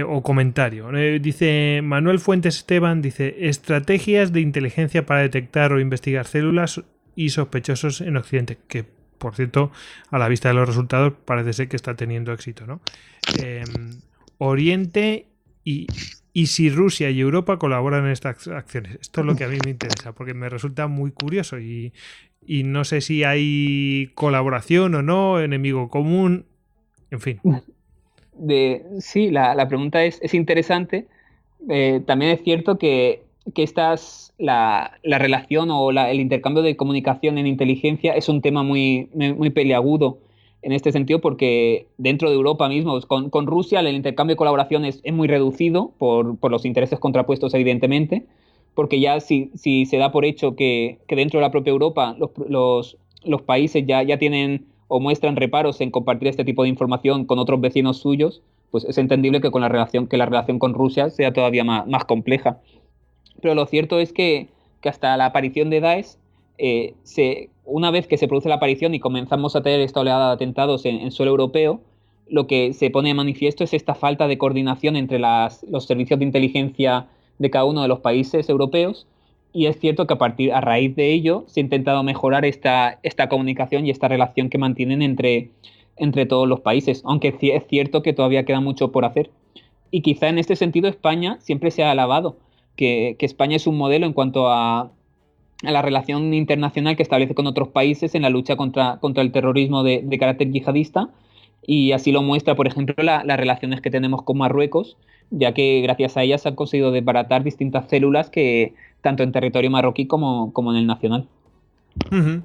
S2: O comentario. Dice Manuel Fuentes Esteban, dice, estrategias de inteligencia para detectar o investigar células y sospechosos en Occidente, que por cierto, a la vista de los resultados parece ser que está teniendo éxito, ¿no? Oriente y si Rusia y Europa colaboran en estas acciones. Esto es lo que a mí me interesa, porque me resulta muy curioso y no sé si hay colaboración o no, enemigo común, en fin.
S3: Sí, la pregunta es interesante. También es cierto que la relación o el intercambio de comunicación en inteligencia es un tema muy peliagudo en este sentido porque dentro de Europa mismo, con Rusia el intercambio de colaboración es muy reducido por los intereses contrapuestos evidentemente, porque ya si se da por hecho que dentro de la propia Europa los países ya tienen o muestran reparos en compartir este tipo de información con otros vecinos suyos, pues es entendible que la relación con Rusia sea todavía más compleja. Pero lo cierto es que hasta la aparición de Daesh, una vez que se produce la aparición y comenzamos a tener esta oleada de atentados en suelo europeo, lo que se pone de manifiesto es esta falta de coordinación entre los servicios de inteligencia de cada uno de los países europeos, y es cierto que a raíz de ello se ha intentado mejorar esta comunicación y esta relación que mantienen entre todos los países, aunque es cierto que todavía queda mucho por hacer. Y quizá en este sentido España siempre se ha alabado, que España es un modelo en cuanto a la relación internacional que establece con otros países en la lucha contra el terrorismo de carácter yihadista, y así lo muestra, por ejemplo, las relaciones que tenemos con Marruecos, ya que gracias a ellas se han conseguido desbaratar distintas células que tanto en territorio marroquí como en el nacional.
S2: Uh-huh.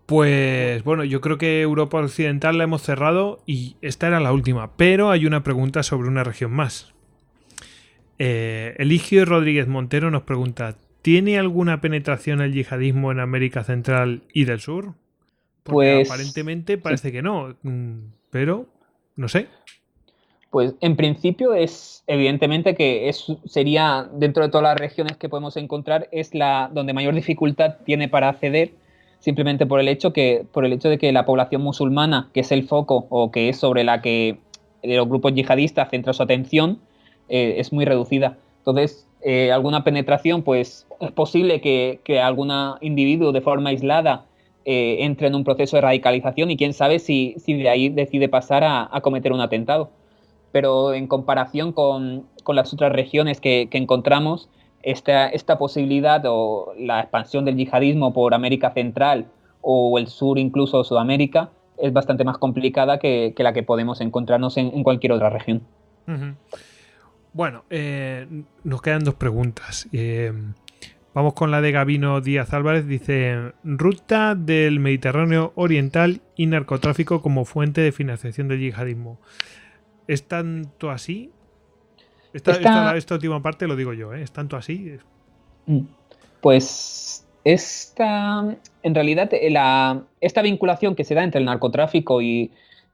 S2: Pues bueno, yo creo que Europa Occidental la hemos cerrado y esta era la última, pero hay una pregunta sobre una región más. Eligio Rodríguez Montero nos pregunta: ¿tiene alguna penetración el yihadismo en América Central y del Sur? Porque
S3: pues,
S2: aparentemente parece que no, pero no sé.
S3: Pues en principio es evidentemente que sería, dentro de todas las regiones que podemos encontrar, es la donde mayor dificultad tiene para acceder, simplemente por el hecho de que la población musulmana, que es el foco o que es sobre la que los grupos yihadistas centran su atención, es muy reducida. Entonces, alguna penetración, pues es posible que algún individuo de forma aislada entre en un proceso de radicalización, y quién sabe si de ahí decide pasar a cometer un atentado. Pero en comparación con las otras regiones que encontramos, esta posibilidad o la expansión del yihadismo por América Central o el sur, incluso Sudamérica, es bastante más complicada que la que podemos encontrarnos en cualquier otra región.
S2: Uh-huh. Bueno, nos quedan dos preguntas. Vamos con la de Gabino Díaz Álvarez. Dice: ruta del Mediterráneo Oriental y narcotráfico como fuente de financiación del yihadismo. ¿Es tanto así? Esta última parte lo digo yo, ¿eh? ¿Es tanto así?
S3: Pues en realidad, esta vinculación que se da entre el narcotráfico y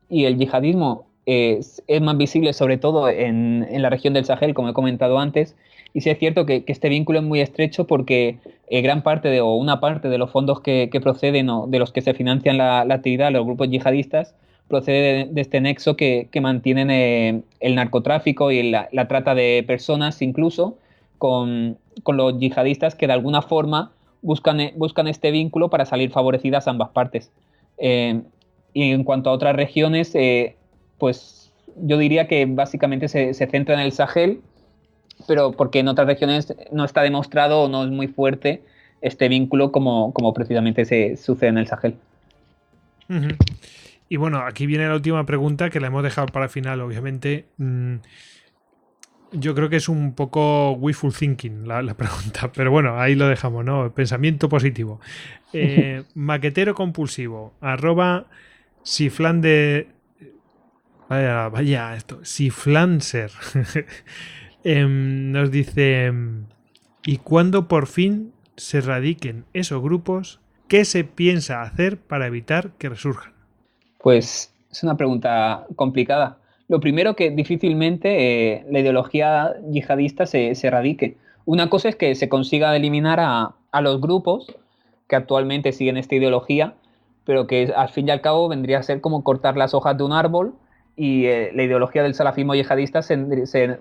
S3: el yihadismo es más visible sobre todo en la región del Sahel, como he comentado antes, y sí es cierto que este vínculo es muy estrecho porque una parte de los fondos que proceden o de los que se financian la actividad de los grupos yihadistas procede de este nexo que mantienen el narcotráfico y la trata de personas, incluso con los yihadistas, que de alguna forma buscan este vínculo para salir favorecidas ambas partes. Y en cuanto a otras regiones, pues yo diría que básicamente se centra en el Sahel, pero porque en otras regiones no está demostrado o no es muy fuerte este vínculo como precisamente se sucede en el Sahel.
S2: Uh-huh. Y bueno, aquí viene la última pregunta, que la hemos dejado para el final, obviamente. Yo creo que es un poco wishful thinking la pregunta, pero bueno, ahí lo dejamos, ¿no? Pensamiento positivo. Maquetero compulsivo, @siflande... Vaya esto, Siflanser. Nos dice: ¿y cuándo por fin se radiquen esos grupos? ¿Qué se piensa hacer para evitar que resurjan?
S3: Pues es una pregunta complicada. Lo primero, que difícilmente la ideología yihadista se erradique. Una cosa es que se consiga eliminar a los grupos que actualmente siguen esta ideología, pero que al fin y al cabo vendría a ser como cortar las hojas de un árbol, y la ideología del salafismo yihadista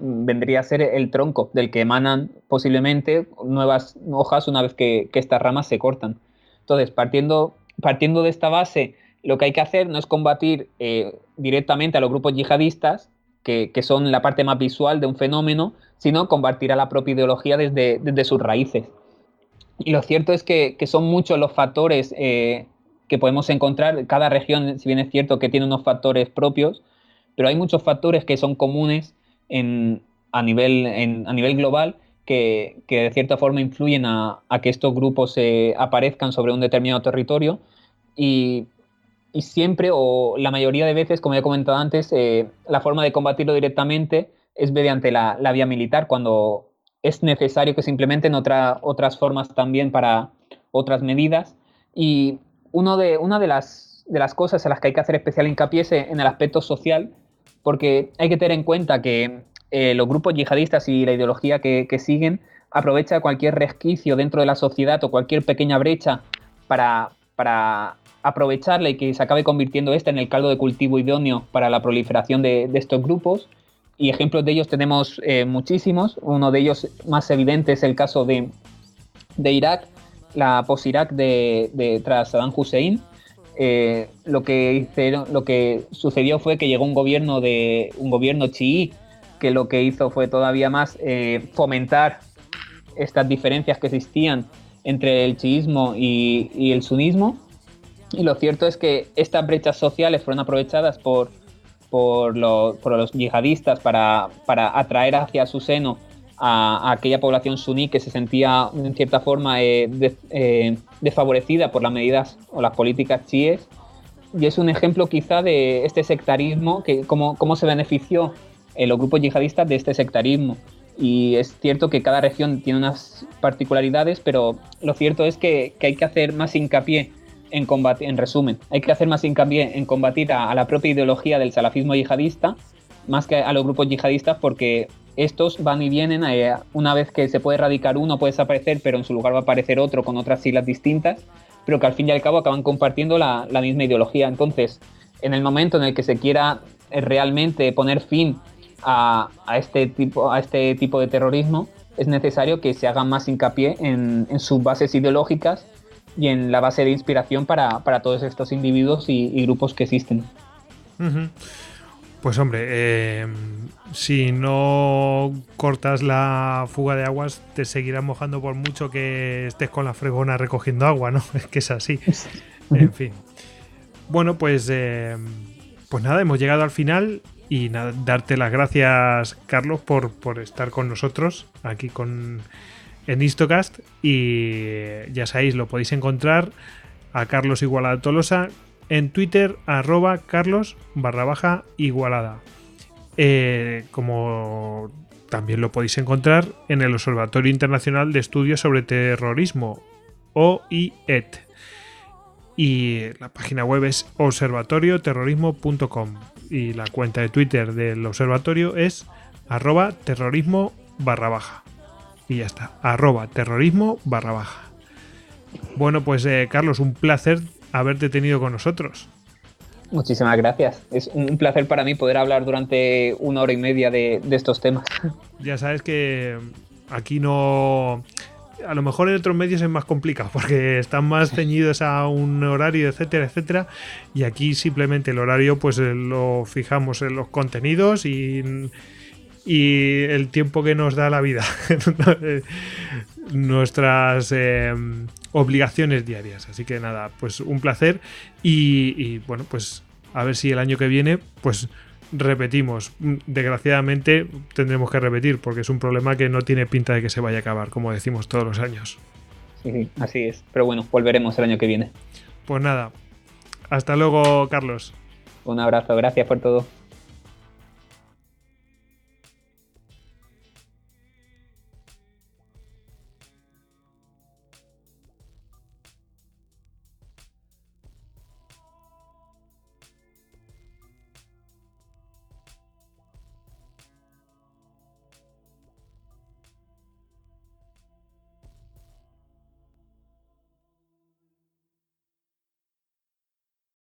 S3: vendría a ser el tronco del que emanan posiblemente nuevas hojas una vez que estas ramas se cortan. Entonces, partiendo de esta base, lo que hay que hacer no es combatir directamente a los grupos yihadistas, que son la parte más visual de un fenómeno, sino combatir a la propia ideología desde sus raíces. Y lo cierto es que son muchos los factores que podemos encontrar. Cada región, si bien es cierto que tiene unos factores propios, pero hay muchos factores que son comunes a nivel global, que de cierta forma influyen a que estos grupos aparezcan sobre un determinado territorio, y siempre, o la mayoría de veces, como he comentado antes, la forma de combatirlo directamente es mediante la vía militar, cuando es necesario que se implementen otras formas también para otras medidas. Y una de las cosas en las que hay que hacer especial hincapié es en el aspecto social, porque hay que tener en cuenta que los grupos yihadistas y la ideología que siguen aprovecha cualquier resquicio dentro de la sociedad o cualquier pequeña brecha para para aprovecharla y que se acabe convirtiendo esta en el caldo de cultivo idóneo para la proliferación de estos grupos. Y ejemplos de ellos tenemos muchísimos. Uno de ellos más evidente es el caso de Irak, la post-Irak tras Saddam Hussein. Lo que sucedió fue que llegó un gobierno chií, que lo que hizo fue todavía más fomentar estas diferencias que existían entre el chiismo y el sunismo. Y lo cierto es que estas brechas sociales fueron aprovechadas por los yihadistas para atraer hacia su seno a aquella población suní que se sentía en cierta forma desfavorecida por las medidas o las políticas chiíes. Y es un ejemplo quizá de este sectarismo, que cómo se benefició los grupos yihadistas de este sectarismo. Y es cierto que cada región tiene unas particularidades, pero lo cierto es que hay que hacer más hincapié en combatir, en resumen, hay que hacer más hincapié en combatir a la propia ideología del salafismo yihadista, más que a los grupos yihadistas, porque estos van y vienen, una vez que se puede erradicar uno puede desaparecer, pero en su lugar va a aparecer otro con otras siglas distintas, pero que al fin y al cabo acaban compartiendo la misma ideología. Entonces, en el momento en el que se quiera realmente poner fin a este tipo de terrorismo, es necesario que se haga más hincapié en sus bases ideológicas y en la base de inspiración para todos estos individuos y grupos que existen.
S2: Uh-huh. Pues hombre, si no cortas la fuga de aguas, te seguirás mojando por mucho que estés con la fregona recogiendo agua, ¿no? Es que es así. En fin. Bueno, pues nada, hemos llegado al final y nada, darte las gracias, Carlos, por estar con nosotros aquí en Histocast. Y ya sabéis, lo podéis encontrar a Carlos Igualada Tolosa en Twitter, @Carlos_Igualada. Como también lo podéis encontrar en el Observatorio Internacional de Estudios sobre Terrorismo, OIET. Y la página web es observatorioterrorismo.com. Y la cuenta de Twitter del observatorio es @terrorismo_. Y ya está, @terrorismo_. Bueno, pues Carlos, un placer haberte tenido con nosotros.
S3: Muchísimas gracias. Es un placer para mí poder hablar durante 1 hora y media de estos temas.
S2: Ya sabes que aquí no... A lo mejor en otros medios es más complicado porque están más ceñidos a un horario, etcétera, etcétera. Y aquí simplemente el horario pues lo fijamos en los contenidos y el tiempo que nos da la vida. Nuestras obligaciones diarias. Así que nada, pues un placer y bueno, pues a ver si el año que viene pues repetimos. Desgraciadamente tendremos que repetir porque es un problema que no tiene pinta de que se vaya a acabar, como decimos todos los años.
S3: Sí, así es. Pero bueno, volveremos el año que viene.
S2: Pues nada, hasta luego, Carlos.
S3: Un abrazo, gracias por todo.